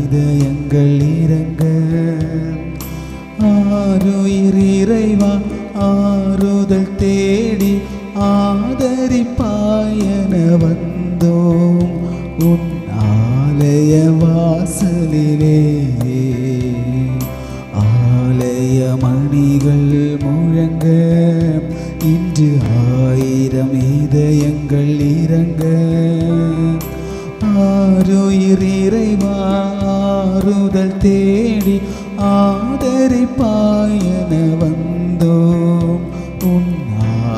இதயங்கள் இறங்க ஆருயிர் இறைவா ஆறுதல் தேடி ஆதரிப்பாயன வந்தோம் உன் ஆலய வாசலிலே. ஆலய மணிகள் முழங்க இன்று 1000 இதயங்கள் இறங்க ஆருயிர் இறைவா ஆறுதல் தேடி ஆதரிப்பாயன வந்தோம் உன்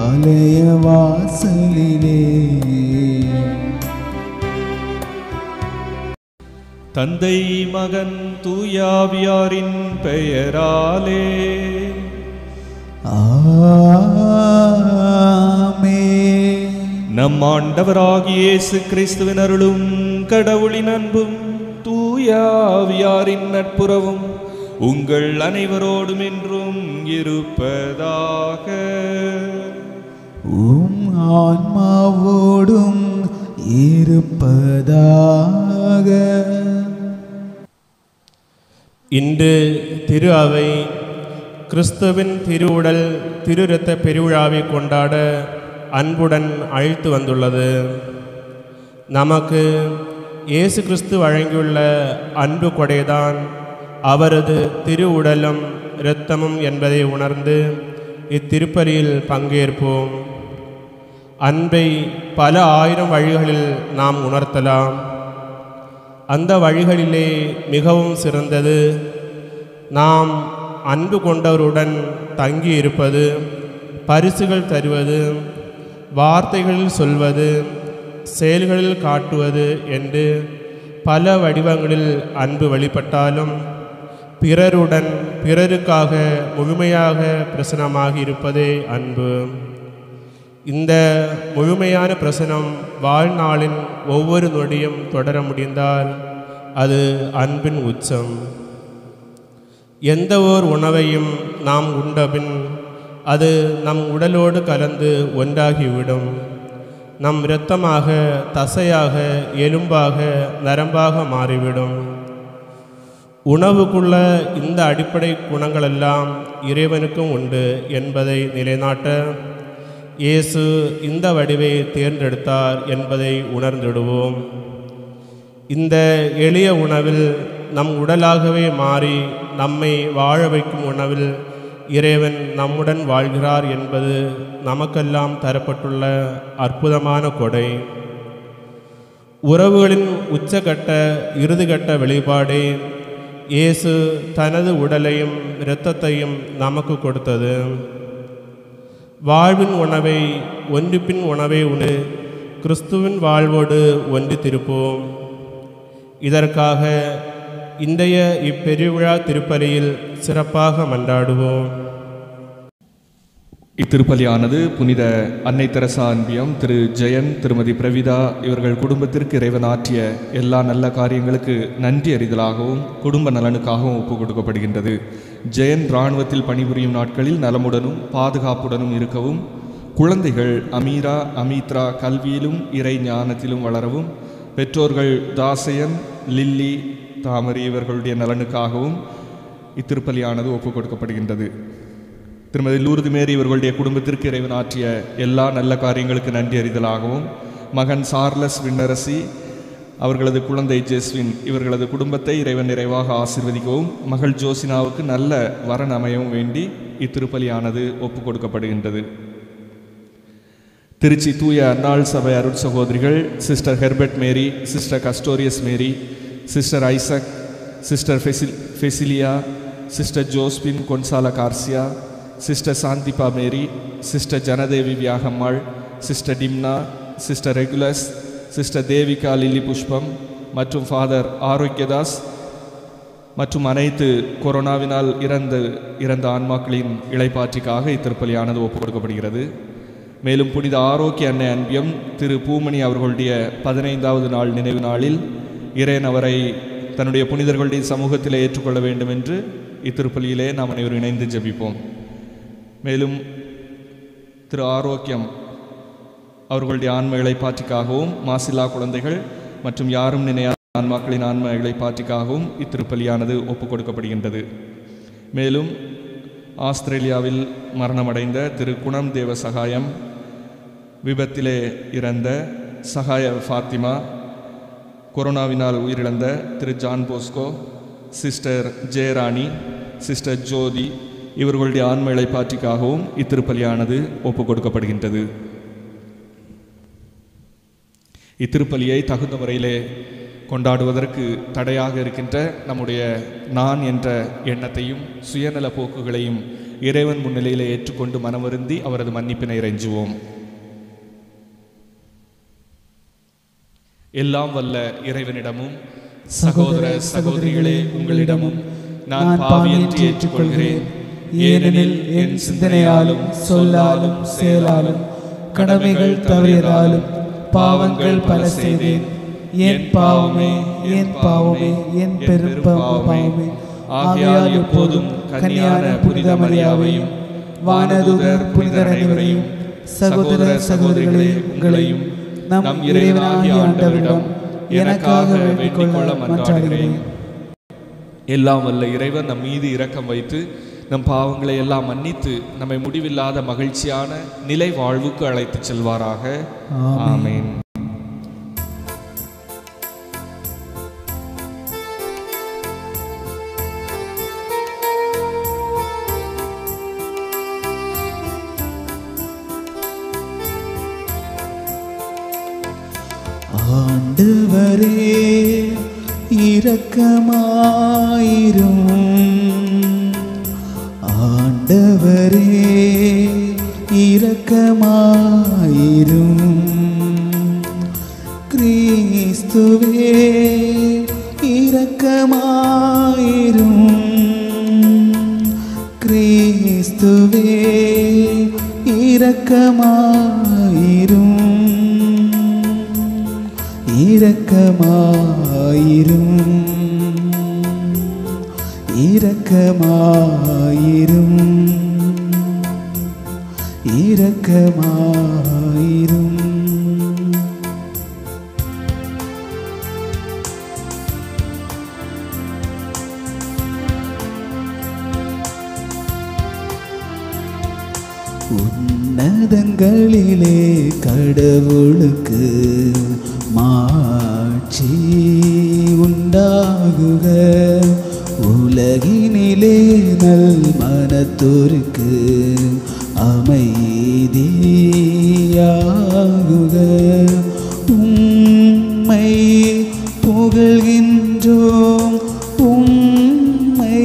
ஆலய வாசலிலே. தந்தை மகன் தூயாவியாரின் பெயராலே ஆமென். நம் ஆண்டவராகிய இயேசு கிறிஸ்துவின் அருளும் கடவுளின் அன்பும் தூயாவியாரின் நட்புறவும் உங்கள் அனைவரோடும் என்றும் இருப்பதாக. உம் ஆன்மாவோடும் இருப்பதாக. இன்று திரு அவை கிறிஸ்துவின் திருவுடல் திரு இரத்த பெருவிழாவை கொண்டாட அன்புடன் அழைத்து வந்துள்ளது. நமக்கு இயேசு கிறிஸ்து வழங்கியுள்ள அன்பு கொடைதான் அவரது திருவுடலும் இரத்தமும் என்பதை உணர்ந்து இத்திருப்பலியில் பங்கேற்போம். அன்பை பல ஆயிரம் வழிகளில் நாம் உணர்த்தலாம். அந்த வழிகளிலே மிகவும் சிறந்தது நாம் அன்பு கொண்டவருடன் தங்கி இருப்பது, பரிசுகள் தருவது, வார்த்தைகளில் சொல்வது, செயல்களில் காட்டுவது என்று பல வடிவங்களில் அன்பு வெளிப்பட்டாலும் பிறருடன் பிறருக்காக முழுமையாக பிரசனமாகி இருப்பதே அன்பு. இந்த முழுமையான பிரசனம் வாழ்நாளின் ஒவ்வொரு நொடியும் தொடர முடிந்தால் அது அன்பின் உச்சம். எந்த ஓர் உணவையும் நாம் உண்டபின் அது நம் உடலோடு கலந்து ஒன்றாகிவிடும். நம் இரத்தமாக, தசையாக, எலும்பாக, நரம்பாக மாறிவிடும். உணவுக்குள்ள இந்த அடிப்படை குணங்களெல்லாம் இறைவனுக்கும் உண்டு என்பதை நிலைநாட்ட இயேசு இந்த வடிவை தேர்ந்தெடுத்தார் என்பதை உணர்ந்திடுவோம். இந்த எளிய உணவில் நம் உடலாகவே மாறி நம்மை வாழ வைக்கும் உணவில் இறைவன் நம்முடன் வாழ்கிறார் என்பது நமக்கெல்லாம் தரப்பட்டுள்ள அற்புதமான கொடை. உறவுகளின் உச்சகட்ட இறுதிக்கட்ட வெளிப்பாடே இயேசு தனது உடலையும் இரத்தத்தையும் நமக்கு கொடுத்தது. வாழ்வின் உணவை ஒன்று பின் உணவை உண்டு கிறிஸ்துவின் வாழ்வோடு ஒன்று திருப்போம். இதற்காக இன்றைய இப்பெருவிழா திருப்பலியில் சிறப்பாக மன்றாடுவோம். இத்திருப்பலியானது புனித அன்னை தெரசா அன்பியம், திரு ஜெயன், திருமதி பிரவிதா இவர்கள் குடும்பத்திற்கு இறைவன் ஆற்றிய எல்லா நல்ல காரியங்களுக்கு நன்றி அறிதலாகவும் குடும்ப நலனுக்காகவும் ஒப்புக் கொடுக்கப்படுகின்றது. ஜெயன் இராணுவத்தில் பணிபுரியும் நாட்களில் நலமுடனும் பாதுகாப்புடனும் இருக்கவும், குழந்தைகள் அமீரா அமித்ரா கல்வியிலும் இறை ஞானத்திலும் வளரவும், பெற்றோர்கள் தாசையன், லில்லி, தாமரி இவர்களுடைய நலனுக்காகவும் இத்திருப்பலியானது ஒப்புக் கொடுக்கப்படுகின்றது. திருமதி லூர்து மேரி இவர்களுடைய குடும்பத்திற்கு இறைவன் ஆற்றிய எல்லா நல்ல காரியங்களுக்கு நன்றி அறிதலாகவும், மகன் சார்லஸ் விண்ணரசி அவர்களது குழந்தை ஜெஸ்வின் இவர்களது குடும்பத்தை இறைவன் நிறைவாக ஆசீர்வதிக்கவும், மகள் ஜோசினாவுக்கு நல்ல வரன் அமையவும் வேண்டி இத்திருப்பலியானது ஒப்புக் கொடுக்கப்படுகின்றது. திருச்சி தூய அன்னாள் சபை அருட் சகோதரிகள் sister Herbert Mary, sister Castorius Mary, sister Isaac, sister ஃபெசிலியா, sister Josephine Gonzala Garcia, sister Santhiba Mary, sister Janadevi Viyagammal, sister Dimna, sister Regulus, sister Devika Lilly Pushpam மற்றும் ஃபாதர் ஆரோக்கியதாஸ் மற்றும் அனைத்து கொரோனாவினால் இறந்த ஆன்மாக்களின் இளைப்பாற்றிக்காக இத்திருப்பலியானது ஒப்புக் கொடுக்கப்படுகிறது. மேலும் புனித ஆரோக்கிய அன்னை அன்பியம் திரு பூமணி அவர்களுடைய 15வது நாள் நினைவு நாளில் இறைவன் அவரை தன்னுடைய புனிதர்களுடைய சமூகத்தில் ஏற்றுக்கொள்ள வேண்டும் என்று இத்திருப்பலியிலே நாம் அனைவரும் இணைந்து ஜெபிப்போம். மேலும் திரு ஆரோக்கியம் அவர்களுடைய ஆன்ம இளைப்பாற்றிக்காகவும், மாசில்லா குழந்தைகள் மற்றும் யாரும் நினையாத ஆன்மாக்களின் ஆன்ம இளைப்பாற்றிக்காகவும் இத்திருப்பலியானது ஒப்புக் கொடுக்கப்படுகின்றது. மேலும் ஆஸ்திரேலியாவில் மரணமடைந்த திரு குணம் தேவ சகாயம், விபத்திலே இறந்த சகாய ஃபாத்திமா, கொரோனாவினால் உயிரிழந்த Thiru John Bosco, sister Jayarani, sister Jothi இவர்களுடைய ஆன்ம இளைப்பாற்றிக்காகவும் இத்திருப்பலியானது ஒப்புக் கொடுக்கப்படுகின்றது. இத்திருப்பலியை தகுந்த முறையிலே கொண்டாடுவதற்கு தடையாக இருக்கின்ற நம்முடைய நான் என்ற எண்ணத்தையும் சுயநல போக்குகளையும் இறைவன் முன்னிலையிலே ஏற்றுக்கொண்டு மனவருந்தி அவரது மன்னிப்பினை இறைஞ்சுவோம். எல்லாம் வல்ல இறைவனிடமும் சகோதர சகோதரிகளே உங்களிடமும் நான் பாவியற்றி ஏற்றுக்கொள்கிறேன். ஏனெனில் என் சிந்தனையாலும் சொல்லாலும் செயலாலும் கடமைகள் தவறியதாலும் பாவங்கள் பல செய்தேன். என் பாவமே, என் பாவமே, என் பெரும் பாவமே. ஆகையால் எப்போதும் கன்னியான புனித மரியாவையும் வானதூதர் புனிதர் அனைவரையும் சகோதர சகோதரிகளே உங்களையும் நம் இறைவனாகிய ஆண்டவரிடம் எனக்காக வேண்டிக் கொள்ள மன்றாடுகிறேன். எல்லாம் வல்ல இறைவன் நம் மீது இரக்கம் வைத்து நம் பாவங்களை எல்லாம் மன்னித்து நம்மை முடிவில்லாத மகிழ்ச்சியான நிலை வாழ்வுக்கு அழைத்து செல்வாராக. ஆமென். ஆண்டவரே இரக்கமாயிரும், ஆண்டவரே இரக்கமாயிரும். கிறிஸ்துவே இரக்கமாயிரும், கிறிஸ்துவே இரக்கமாயிரும், இரக்கமாயிரும், இரக்கமாயிரும், இரக்கமாயிரும். உன்னதங்களிலே கடவுளுக்கு மாட்சி உண்டாகுக, உலகினிலே நல் மனத்தோருக்கு அமைதியாகுக. உம்மை புகழ்கின்றோம், உம்மை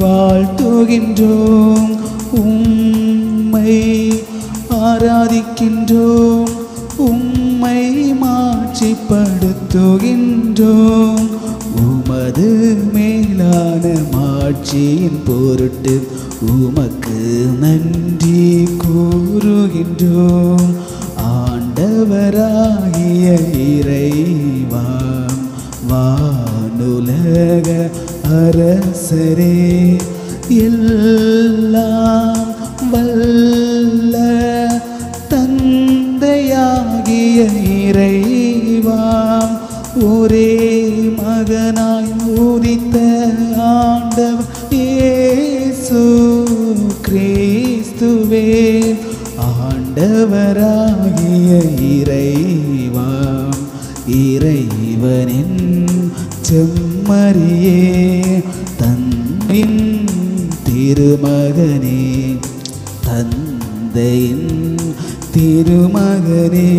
வாழ்த்துகின்றோம், உம்மை ஆராதிக்கின்றோம், உம்மை மாட்சிப்படுத்துகின்றோம். உமது மேலான மாட்சியின் பொருட்டு உமக்கு நன்றி கூறுகின்றோம். ஆண்டவராகிய இறைவா, வானுலக அரசரே, எல்லாம் வல்ல தந்தையாகிய இறைவா, ஒரே மகனாய் உதித்த ஆண்டவர் இயேசு கிறிஸ்துவே, ஆண்டவராகிய இறைவா, இறைவனின் செம்மறியே, தன்னின் திருமகனே, தந்தையின் திருமகனே,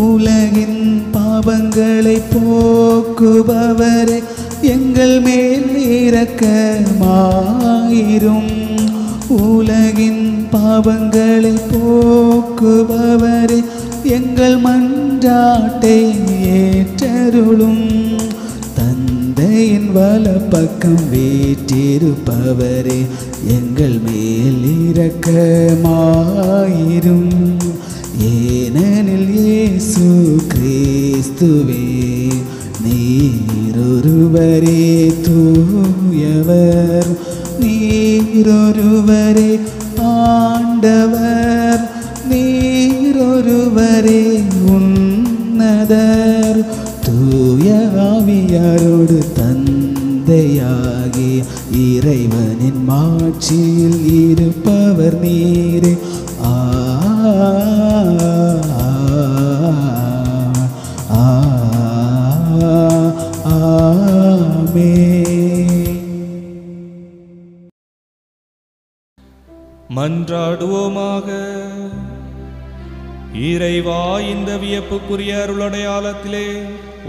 உலகின் பாவங்களை போக்குபவரே, எங்கள் மேல் இரக்கமாயிரும். உலகின் பாவங்களை போக்குபவரே, எங்கள் மன்றாட்டை ஏற்றருளும். தந்தையின் வலப்பக்கம் வீற்றிருப்பவரே, எங்கள் மேல் இரக்கமாயிரும். ஏனெனில் இயேசு கிறிஸ்துவே, நீரொருவரே தூயவர், நீரொருவரே ஆண்டவர், நீரொருவரே உன்னதர், தூய தூயாரோடு தந்தையாகி இறைவனின் மாட்சியில் இருப்பவர் நீரே. மன்றாடுவோமாக. இறைவா, இந்த வியப்புக்குரிய அருளடையாளத்திலே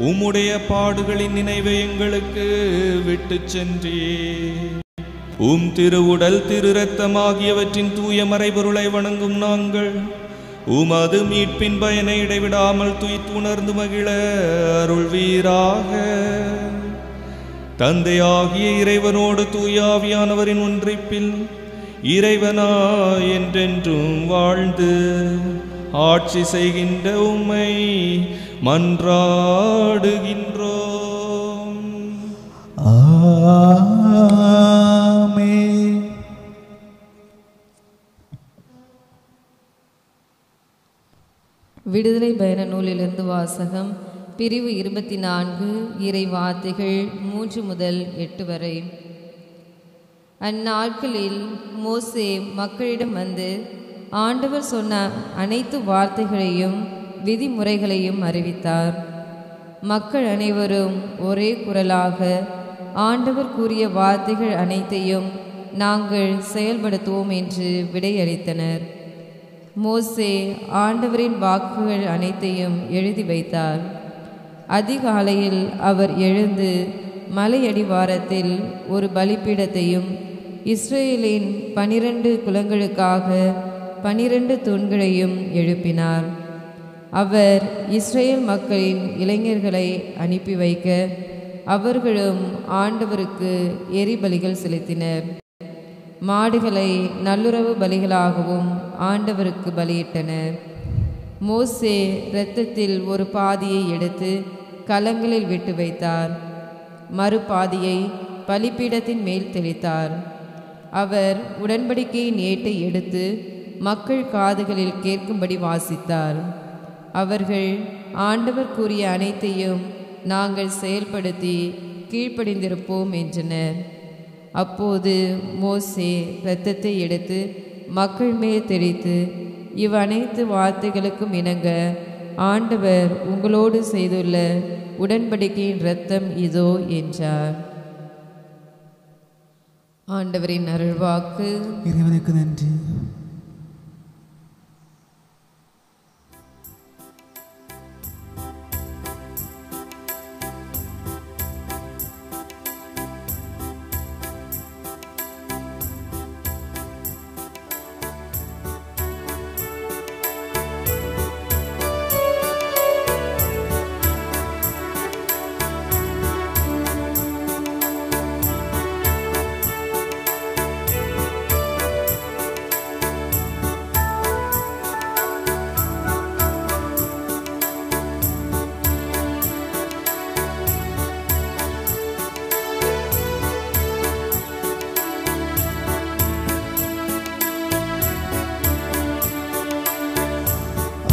உம்முடைய பாடுகளின் நினைவை எங்களுக்கு விட்டு சென்றீர். உம் திருவுடல் திரு இரத்தமாகியவற்றின் தூய மறைபொருளை வணங்கும் நாங்கள் உமது மீட்பின் பயனை இடைவிடாமல் துய்த்துணர்ந்து மகிழ அருள்வீராக. தந்தையாகிய இறைவனோடு தூயாவியானவரின் ஒன்றிப்பில் இறைவனா என்றென்றும் வாழ்ந்து ஆட்சி செய்கின்ற உம்மை மன்றாடுகின்றோம். ஆமென். விடுதலை பயண நூலிலிருந்து வாசகம். பிரிவு 24, இறை வார்த்தைகள் 3 முதல் 8 வரை. அந்நாட்களில் மோசே மக்களிடம் வந்து ஆண்டவர் சொன்ன அனைத்து வார்த்தைகளையும் விதிமுறைகளையும் அறிவித்தார். மக்கள் அனைவரும் ஒரே குரலாக ஆண்டவர் கூறிய வார்த்தைகள் அனைத்தையும் நாங்கள் செயல்படுத்துவோம் என்று விடையளித்தனர். மோசே ஆண்டவரின் வாக்குகள் அனைத்தையும் எழுதி வைத்தார். அதிகாலையில் அவர் எழுந்து மலையடிவாரத்தில் ஒரு பலிபீடத்தையும் இஸ்ரேலின் 12 குலங்களுக்காக 12 தூண்களையும் எழுப்பினார். அவர் இஸ்ரேல் மக்களின் இளைஞர்களை அனுப்பி வைக்க அவர்களும் ஆண்டவருக்கு எரிபலிகள் செலுத்தினர். மாடுகளை நல்லுறவு பலிகளாகவும் ஆண்டவருக்கு பலியிட்டனர். மோசே இரத்தத்தில் ஒரு பாதியை எடுத்து கலங்களில் விட்டு வைத்தார். மறுபாதியை பலிபீடத்தின் மேல் தெளித்தார். அவர் உடன்படிக்கையின் ஏட்டை எடுத்து மக்கள் காதுகளில் கேட்கும்படி வாசித்தார். அவர்கள் ஆண்டவர் கூறிய அனைத்தையும் நாங்கள் செயல்படுத்தி கீழ்ப்படிந்திருப்போம் என்றனர். அப்போது மோசே இரத்தத்தை எடுத்து மக்கள் மேல் தெளித்து, இவ்வனைத்து வார்த்தைகளுக்கும் இணங்க ஆண்டவர் உங்களோடு செய்துள்ள உடன்படிக்கையின் இரத்தம் இதோ என்றார். ஆண்டவரின் அருள்வாக்கு. இறைவனுக்கு நன்றி.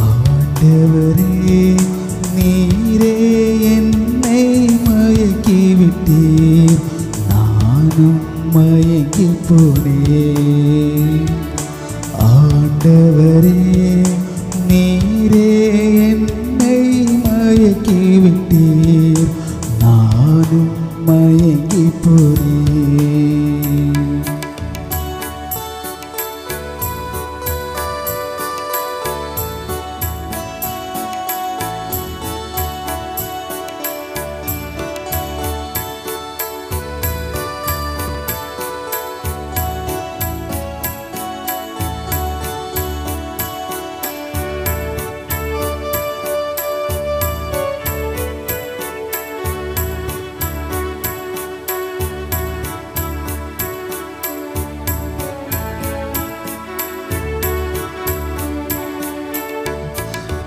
ஆண்டவரே, நீரே என்னை மயக்கிவிட்டீர், நானும் மயங்கி போனேன். ஆண்டவரே, நீரே என்னை மயக்கிவிட்டீர், நானும் மயங்கி போனேன்.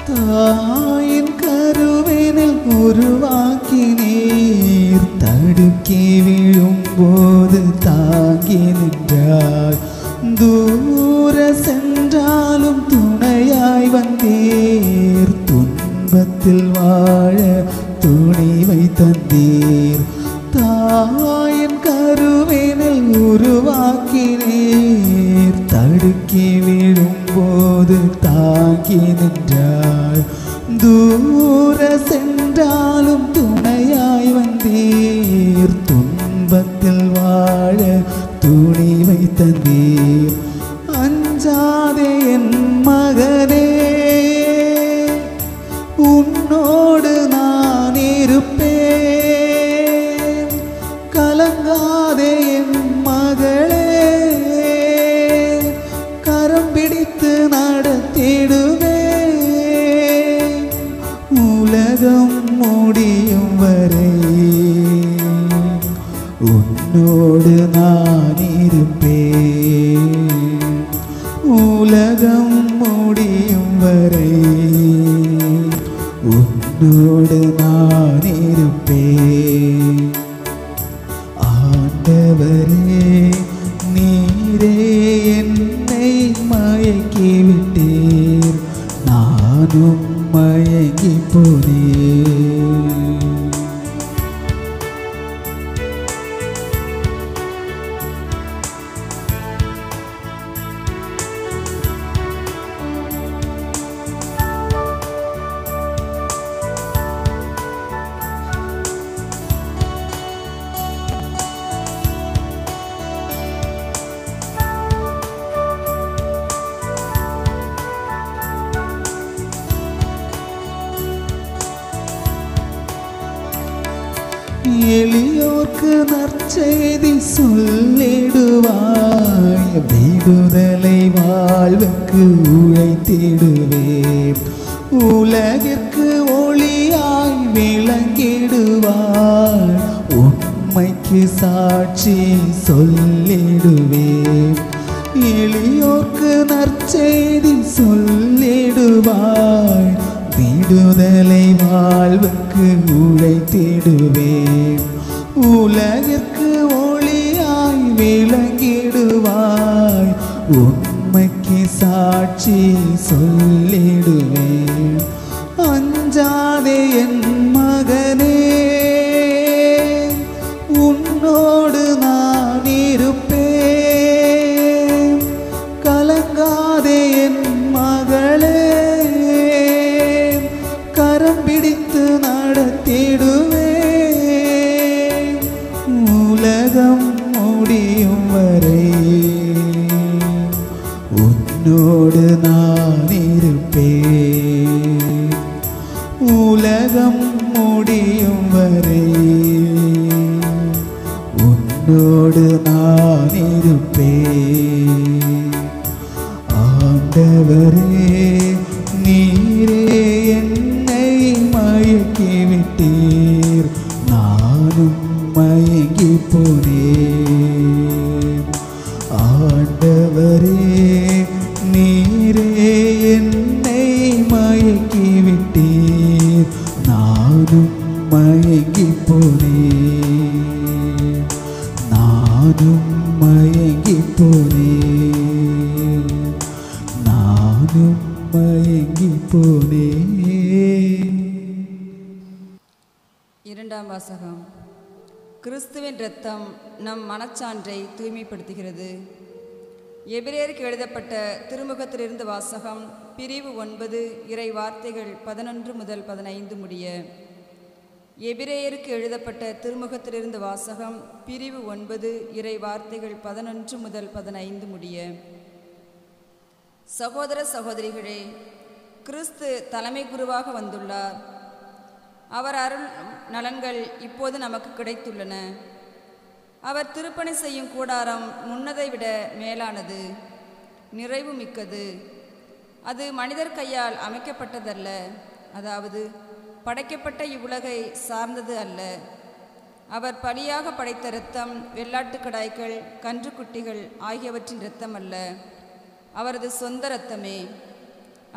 தாயின் கருவினில் உருவாக்கினீர், தடுக்கி விழும்போது தாங்கி நின்றார். தூர சென்றாலும் துணையாய் வந்தீர், துன்பத்தில் வாழ துணிவை தந்தீர். தாயின் கருவினில் உருவாக்கினீர். தடுக்கி விழும்போது தாங்கி நின்றாய். தூர சென்றாலும் துணையாய் வந்தீர். துன்பத்தில் வாழ துணிவை தந்தீர். அஞ்சாதே என் மகனே, உன்னோடு நான் இருப்பேன். கலங்காதே என் மகளே, கரம் பிடித்து நடத்திடுவேன். உலகம் முடியும் வரை உன்னோடு நான் இருப்பேன். உலகம் முடியும் வரை உன்னோடு நான் இருப்பேன். ஆண்டவரே, நீரே என்னை மயக்கி விட்டீர். நானும் மயங்கி போனேன். எளியோர்க்கு நற்செய்தி சொல்லிடுவாய். விடுதலை வாழ்வுக்கு உழைத்திடுவேன். உலகிற்கு ஒளியாய் விளங்கிடுவாய். உண்மைக்கு சாட்சி சொல்லிடுவேன். எளியோர்க்கு நற்செய்தி சொல்லிடுவாய். விடுதலை வாழ்வுக்கு உழைத்திடுவேன். உலகிற்கு ஒளியாய் விளங்கிடுவாய். உண்மைக்கு சாட்சி சொல்லிடுவேன். அஞ்சாதே என் மகனே, உன்னோடு நான் இருப்பேன். கலங்காதே என் மகளே, கரம் பிடித்து நடத்திடுவேன். உலகம் முடியும் வரை உன்னோடு நான் இருப்பேன். உலகம் முடியும் வரை உன்னோடு நான் இருப்பேன். ஆண்டவரே, நீரே என்னை மயக்கி விட்டீர். நானும் மயங்கி போனேன். ஆண்டவரே, நீரே என்னை மயக்கி விட்டீர். நானும் மயங்கி போனேன். நானும் மயங்கி போனேன். நானும் மயங்கி போனேன். இரண்டாம் வாசகம். கிறிஸ்துவின் இரத்தம் நம் மனச்சான்றை தூய்மைப்படுத்துகிறது. எபிரேயருக்கு எழுதப்பட்ட திருமுகத்திலிருந்து வாசகம். பிரிவு 9 இறை வார்த்தைகள் 11 முதல் 15 முடிய. எபிரேயருக்கு எழுதப்பட்ட திருமுகத்திலிருந்து வாசகம். பிரிவு 9 இறை வார்த்தைகள் 11 முதல் 15 முடிய. சகோதர சகோதரிகளே, கிறிஸ்து தலைமை குருவாக வந்துள்ளார். அவர் அருள் நலன்கள் இப்போது நமக்கு கிடைத்துள்ளன. அவர் திருப்பணி செய்யும் கூடாரம் முன்னதை விட மேலானது, நிறைவு மிக்கது. அது மனிதர் கையால் அமைக்கப்பட்டதல்ல, அதாவது படைக்கப்பட்ட இவ்வுலகை சார்ந்தது அல்ல. அவர் பலியாக படைத்த இரத்தம் வெள்ளாட்டுக்கடாய்கள், கன்றுக்குட்டிகள் ஆகியவற்றின் இரத்தம் அல்ல, அவரது சொந்த இரத்தமே.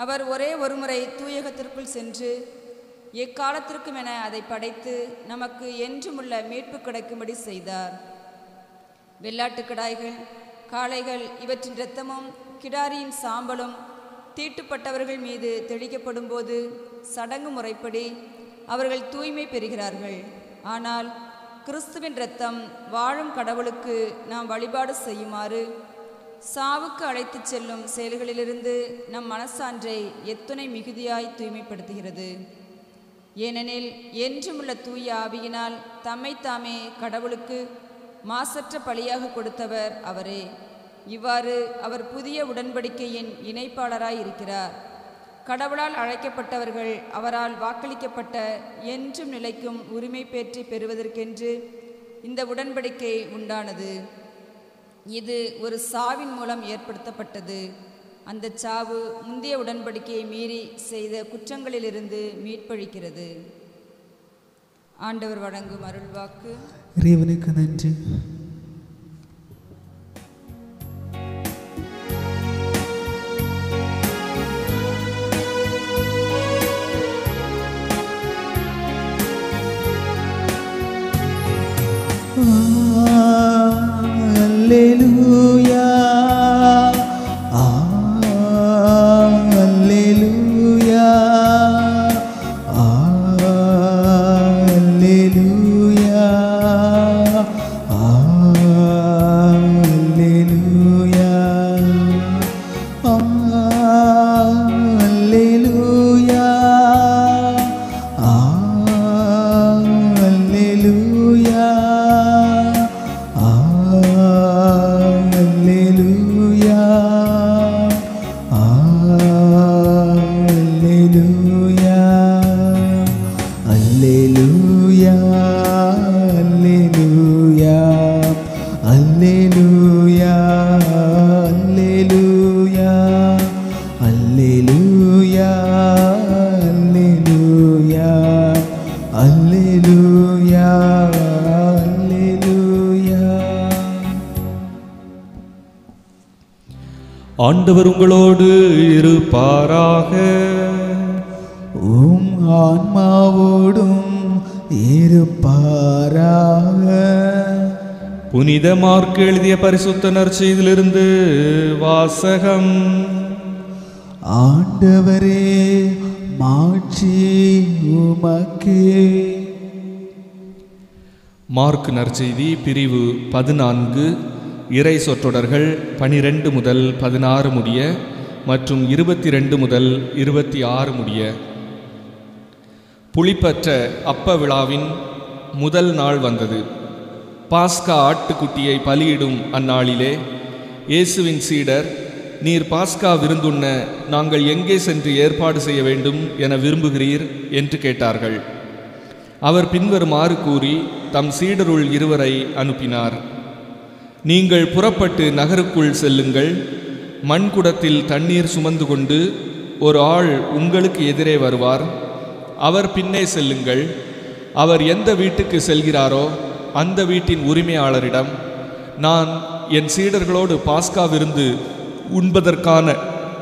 அவர் ஒரே ஒருமுறை தூயகத்திற்குள் சென்று எக்காலத்திற்கும் என அதை படைத்து நமக்கு என்றுமுள்ள மீட்பு கிடைக்கும்படி செய்தார். வெள்ளாட்டுக்கடாய்கள், காளைகள் இவற்றின் இரத்தமும் கிடாரியின் சாம்பலும் தீட்டுப்பட்டவர்கள் மீது தெளிக்கப்படும் போது சடங்கு முறைப்படி அவர்கள் தூய்மை பெறுகிறார்கள். ஆனால் கிறிஸ்துவின் இரத்தம் வாழும் கடவுளுக்கு நாம் வழிபாடு செய்யுமாறு சாவுக்கு அழைத்துச் செல்லும் செயல்களிலிருந்து நம் மனசான்றை எத்துணை மிகுதியாய் தூய்மைப்படுத்துகிறது. ஏனெனில் என்றுமுள்ள தூய ஆவியினால் தம்மைத்தாமே கடவுளுக்கு மாசற்ற பலியாக கொடுத்தவர் அவரே. இவ்வாறு அவர் புதிய உடன்படிக்கையின் இணைப்பாளராய் இருக்கிறார். கடவுளால் அழைக்கப்பட்டவர்கள் அவரால் வாக்களிக்கப்பட்ட என்றும் நிலைக்கும் உரிமை பெற்றி பெறுவதற்கென்று இந்த உடன்படிக்கை உண்டானது. இது ஒரு சாவின் மூலம் ஏற்படுத்தப்பட்டது. அந்த சாவு முந்தைய உடன்படிக்கையை மீறி செய்த குற்றங்களிலிருந்து மீட்பளிக்கிறது. ஆண்டவர் வழங்கும் அருள்வாக்கு. இறைவனுக்கு நன்றி. அல்லேலூயா, அல்லேலூயா, அல்லேலூயா, அல்லேலூயா, அல்லேலூயா, அல்லேலூயா, ஆண்டவர் உங்களோடு இருப்பாராக. உம் ஆன்மாவோடும் இருப்பாராக. புனித மார்க்கு எழுதிய பரிசுத்த நற்செய்தியிலிருந்து வாசகம். ஆண்டவரே, மாட்சி உமக்கே. மார்க் நற்செய்தி பிரிவு 14 இறை சொற்றொடர்கள் 12 முதல் 16 முடிய மற்றும் 22 முதல் 26 முடிய. புளிப்பற்ற அப்ப விழாவின் முதல் நாள் வந்தது. பாஸ்கா ஆட்டுக்குட்டியை பலியிடும் அந்நாளிலே இயேசுவின் சீடர், நீர் பாஸ்கா விருந்துண்ண நாங்கள் எங்கே சென்று ஏற்பாடு செய்ய வேண்டும் என விரும்புகிறீர் என்று கேட்டார்கள். அவர் பின்வருமாறு கூறி தம் சீடருள் 2 அனுப்பினார். நீங்கள் புறப்பட்டு நகருக்குள் செல்லுங்கள். மண்குடத்தில் தண்ணீர் சுமந்து கொண்டு ஒரு ஆள் உங்களுக்கு எதிரே வருவார். அவர் பின்னே செல்லுங்கள். அவர் எந்த வீட்டுக்கு செல்கிறாரோ அந்த வீட்டின் உரிமையாளரிடம், நான் என் சீடர்களோடு பாஸ்கா விருந்து உண்பதற்கான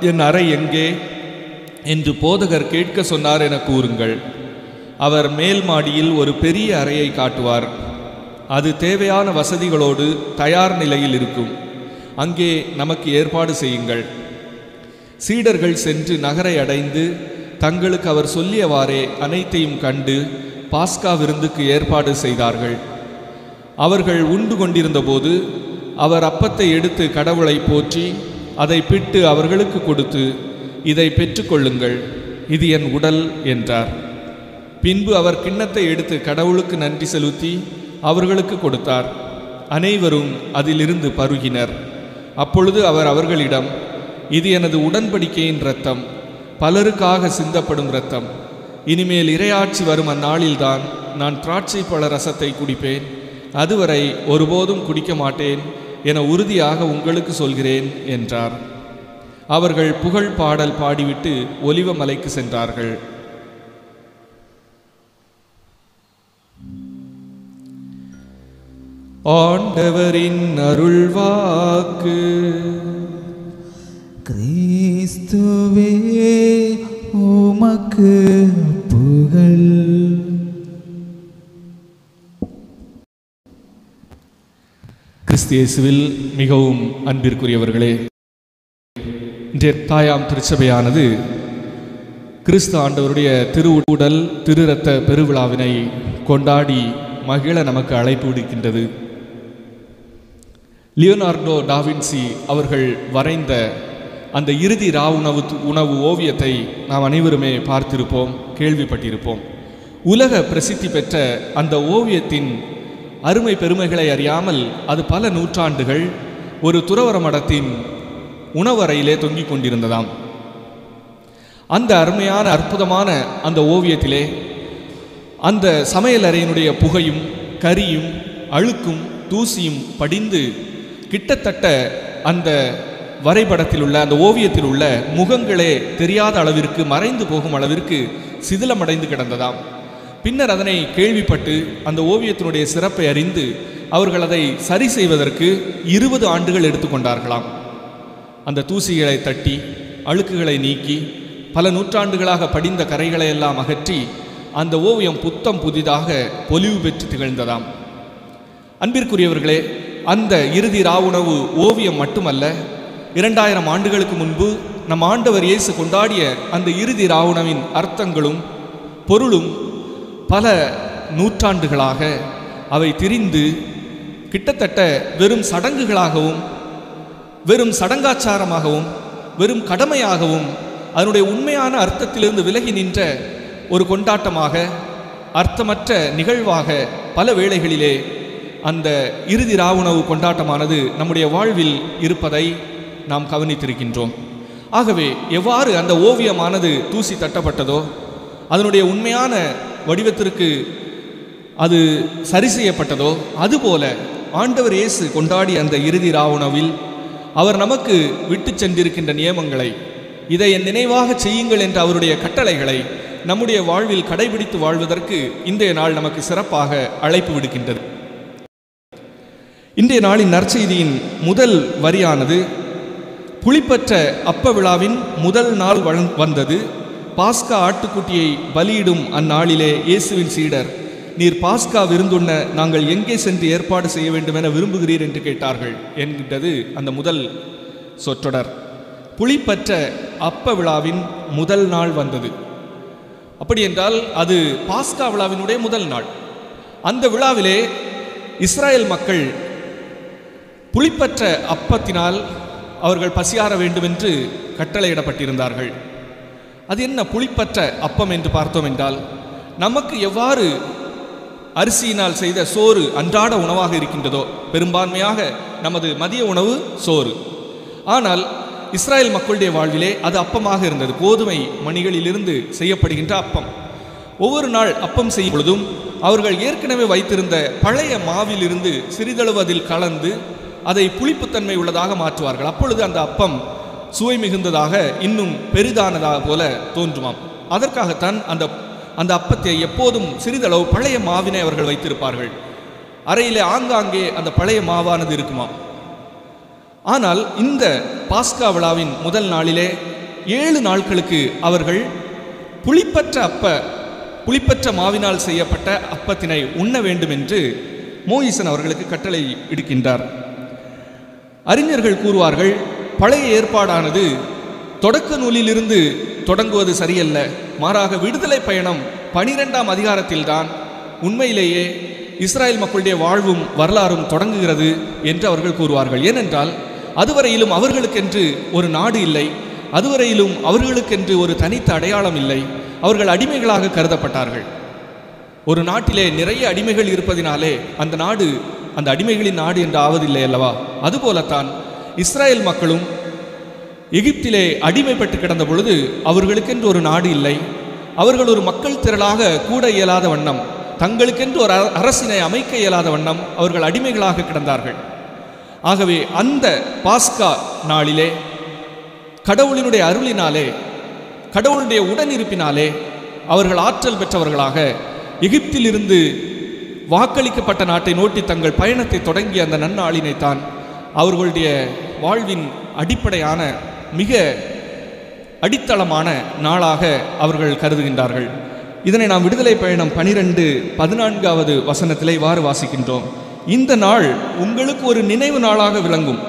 என் அறை எங்கே என்று போதகர் கேட்க சொன்னார் என கூறுங்கள். அவர் மேல் மாடியில் ஒரு பெரிய அறையை காட்டுவார். அது தேவையான வசதிகளோடு தயார் நிலையில் இருக்கும். அங்கே நமக்கு ஏற்பாடு செய்யுங்கள். சீடர்கள் சென்று நகரை அடைந்து தங்களுக்கு அவர் சொல்லியவாறே அனைத்தையும் கண்டு பாஸ்கா விருந்துக்கு ஏற்பாடு செய்தார்கள். அவர்கள் உண்டு கொண்டிருந்தபோது அவர் அப்பத்தை எடுத்து கடவுளை போற்றி அதை பிட்டு அவர்களுக்கு கொடுத்து, இதை பெற்றுக்கொள்ளுங்கள், இது என் உடல் என்றார். பின்பு அவர் கிண்ணத்தை எடுத்து கடவுளுக்கு நன்றி செலுத்தி அவர்களுக்கு கொடுத்தார். அனைவரும் அதிலிருந்து பருகினர். அப்பொழுது அவர் அவர்களிடம், இது எனது உடன்படிக்கையின் இரத்தம், பலருக்காக சிந்தப்படும் இரத்தம். இனிமேல் இறையாட்சி வரும் அந்நாளில்தான் நான் திராட்சை பழ ரசத்தை குடிப்பேன். அதுவரை ஒருபோதும் குடிக்க மாட்டேன் என உறுதியாக உங்களுக்கு சொல்கிறேன் என்றார். அவர்கள் புகழ் பாடல் பாடிவிட்டு ஒலிவ மலைக்கு சென்றார்கள். ஆண்டவரின் அருள்வாக்கு. கிறிஸ்துவே உமக்கு புகழ். கிறிஸ்து இயேசுவில் மிகவும் அன்பிற்குரியவர்களே, இன்றைய தாயாம் திருச்சபையானது கிறிஸ்து ஆண்டவருடைய திருவுடல் திரு இரத்த பெருவிழாவினை கொண்டாடி மகிழ நமக்கு அழைப்பு விடுக்கின்றது. லியோனார்டோ டாவின்சி அவர்கள் வரைந்த அந்த இறுதி உணவு ஓவியத்தை நாம் அனைவருமே பார்த்திருப்போம், கேள்விப்பட்டிருப்போம். உலக பிரசித்தி பெற்ற அந்த ஓவியத்தின் அருமை பெருமைகளை அறியாமல் அது பல நூற்றாண்டுகள் ஒரு துறவற மடத்தின் உணவறையிலே தொங்கிக் கொண்டிருந்ததாம். அந்த அருமையான அற்புதமான அந்த ஓவியத்திலே அந்த சமையல் அறையினுடைய புகையும் கரியும் அழுக்கும் தூசியும் படிந்து கிட்டத்தட்ட அந்த வரைபடத்தில் உள்ள அந்த ஓவியத்தில் உள்ள முகங்களே தெரியாத அளவிற்கு மறைந்து போகும் அளவிற்கு சிதிலமடைந்து கிடந்ததாம். பின்னர் அதனை கேள்விப்பட்டு அந்த ஓவியத்தினுடைய சிறப்பை அறிந்து அவர்கள் அதை சரி செய்வதற்கு 20 ஆண்டுகள் எடுத்துக்கொண்டார்களாம். அந்த தூசிகளை தட்டி அழுக்குகளை நீக்கி பல நூற்றாண்டுகளாக படிந்த கரைகளை எல்லாம் அகற்றி அந்த ஓவியம் புத்தம் புதிதாக பொலிவு பெற்று திகழ்ந்ததாம். அன்பிற்குரியவர்களே, அந்த இறுதி ராவுணவு ஓவியம் மட்டுமல்ல, 2000 ஆண்டுகளுக்கு முன்பு நம் ஆண்டவர் இயேசு கொண்டாடிய அந்த இறுதி ராவுணவின் அர்த்தங்களும் பொருளும் பல நூற்றாண்டுகளாக அவை திரிந்து கிட்டத்தட்ட வெறும் சடங்குகளாகவும் வெறும் சடங்காச்சாரமாகவும் வெறும் கடமையாகவும் அதனுடைய உண்மையான அர்த்தத்திலிருந்து விலகி நின்ற ஒரு கொண்டாட்டமாக, அர்த்தமற்ற நிகழ்வாக பல வேளைகளிலே அந்த இறுதி ராவுணவு கொண்டாட்டமானது நம்முடைய வாழ்வில் இருப்பதை நாம் கவனித்திருக்கின்றோம். ஆகவே எவ்வாறு அந்த ஓவியமானது தூசி தட்டப்பட்டதோ, அதனுடைய உண்மையான வடிவத்திற்கு அது சரி செய்யப்பட்டதோ, அதுபோல ஆண்டவர் இயேசு கொண்டாடிய அந்த இறுதி ராவுணவில் அவர் நமக்கு விட்டு சென்றிருக்கின்ற நியமங்களை, இதை என் நினைவாக செய்யுங்கள் என்ற அவருடைய கட்டளைகளை நம்முடைய வாழ்வில் கடைபிடித்து வாழ்வதற்கு இன்றைய நாள் நமக்கு சிறப்பாக அழைப்பு விடுக்கின்றது. இன்றைய நாளின் நற்செய்தியின் முதல் வரியானது, புளிப்பற்ற அப்ப விழாவின் முதல் நாள் வந்தது. பாஸ்கா ஆட்டுக்குட்டியை பலியிடும் அந்நாளிலே இயேசுவின் சீடர், நீர் பாஸ்கா விருந்துண்ண நாங்கள் எங்கே சென்று ஏற்பாடு செய்ய வேண்டும் என விரும்புகிறீர் என்று கேட்டார்கள் என்கின்றது அந்த முதல் சொற்றொடர். புளிப்பற்ற அப்ப விழாவின் முதல் நாள் வந்தது. அப்படி என்றால் அது பாஸ்கா விழாவினுடைய முதல் நாள். அந்த விழாவிலே இஸ்ராயல் மக்கள் புளிப்பற்ற அப்பத்தினால் அவர்கள் பசியாற வேண்டும் என்று கட்டளையிடப்பட்டிருந்தார்கள். அது என்ன புளிப்பற்ற அப்பம் என்று பார்த்தோம் என்றால், நமக்கு எவ்வாறு அரிசியினால் செய்த சோறு அன்றாட உணவாக இருக்கின்றதோ, பெரும்பான்மையாக நமது மதிய உணவு சோறு. ஆனால் இஸ்ராயல் மக்களுடைய வாழ்விலே அது அப்பமாக இருந்தது. கோதுமை மணிகளிலிருந்து செய்யப்படுகின்ற அப்பம். ஒவ்வொரு நாள் அப்பம் செய்யும் பொழுதும் அவர்கள் ஏற்கனவே வைத்திருந்த பழைய மாவிலிருந்து சிறிதளவு அதில் கலந்து அதை புளிப்புத்தன்மை உள்ளதாக மாற்றுவார்கள். அப்பொழுது அந்த அப்பம் சுவை மிகுந்ததாக, இன்னும் பெரிதானதாக போல தோன்றுமாம். அதற்காகத்தான் அந்த அப்பத்தை எப்போதும் சிறிதளவு பழைய மாவினை அவர்கள் வைத்திருப்பார்கள். அறையிலே ஆங்காங்கே அந்த பழைய மாவானது இருக்குமாம். ஆனால் இந்த பாஸ்கா விழாவின் முதல் நாளிலே 7 நாட்களுக்கு அவர்கள் புளிப்பற்ற மாவினால் செய்யப்பட்ட அப்பத்தினை உண்ண வேண்டும் என்று மோயிசன் அவர்களுக்கு கட்டளை இடுக்கின்றார். அறிஞர்கள் கூறுவார்கள், பழைய ஏற்பாடானது தொடக்க நூலிலிருந்து தொடங்குவது சரியல்ல, மாறாக விடுதலை பயணம் 12ஆம் அதிகாரத்தில்தான் உண்மையிலேயே இஸ்ராயல் மக்களுடைய வாழ்வும் வரலாறும் தொடங்குகிறது என்று அவர்கள் கூறுவார்கள். ஏனென்றால் அதுவரையிலும் அவர்களுக்கென்று ஒரு நாடு இல்லை, அதுவரையிலும் அவர்களுக்கென்று ஒரு தனித்த அடையாளம் இல்லை. அவர்கள் அடிமைகளாக கருதப்பட்டார்கள். ஒரு நாட்டிலே நிறைய அடிமைகள் இருப்பதினாலே அந்த நாடு அந்த அடிமைகளின் நாடு என்று ஆவதில்லை அல்லவா? அதுபோலத்தான் இஸ்ராயல் மக்களும் எகிப்திலே அடிமைப்பட்டு கிடந்த பொழுது அவர்களுக்கென்று ஒரு நாடு இல்லை. அவர்கள் ஒரு மக்கள் திரளாக கூட இயலாத வண்ணம், தங்களுக்கென்று ஒரு அரசினை அமைக்க இயலாத வண்ணம் அவர்கள் அடிமைகளாக கிடந்தார்கள். ஆகவே அந்த பாஸ்கா நாளிலே கடவுளினுடைய அருளினாலே, கடவுளுடைய உடனிருப்பினாலே அவர்கள் ஆற்றல் பெற்றவர்களாக எகிப்திலிருந்து வாக்களிக்கப்பட்ட நாட்டை நோக்கி தங்கள் பயணத்தை தொடங்கிய அந்த நன்னாளினைத்தான் அவர்களுடைய வாழ்வின் அடிப்படையான மிக அடித்தளமான நாளாக அவர்கள் கருதுகின்றார்கள். இதனை நாம் விடுதலை பயணம் 12:14 வசனத்திலே இவ்வாறு வாசிக்கின்றோம். இந்த நாள் உங்களுக்கு ஒரு நினைவு நாளாக விளங்கும்.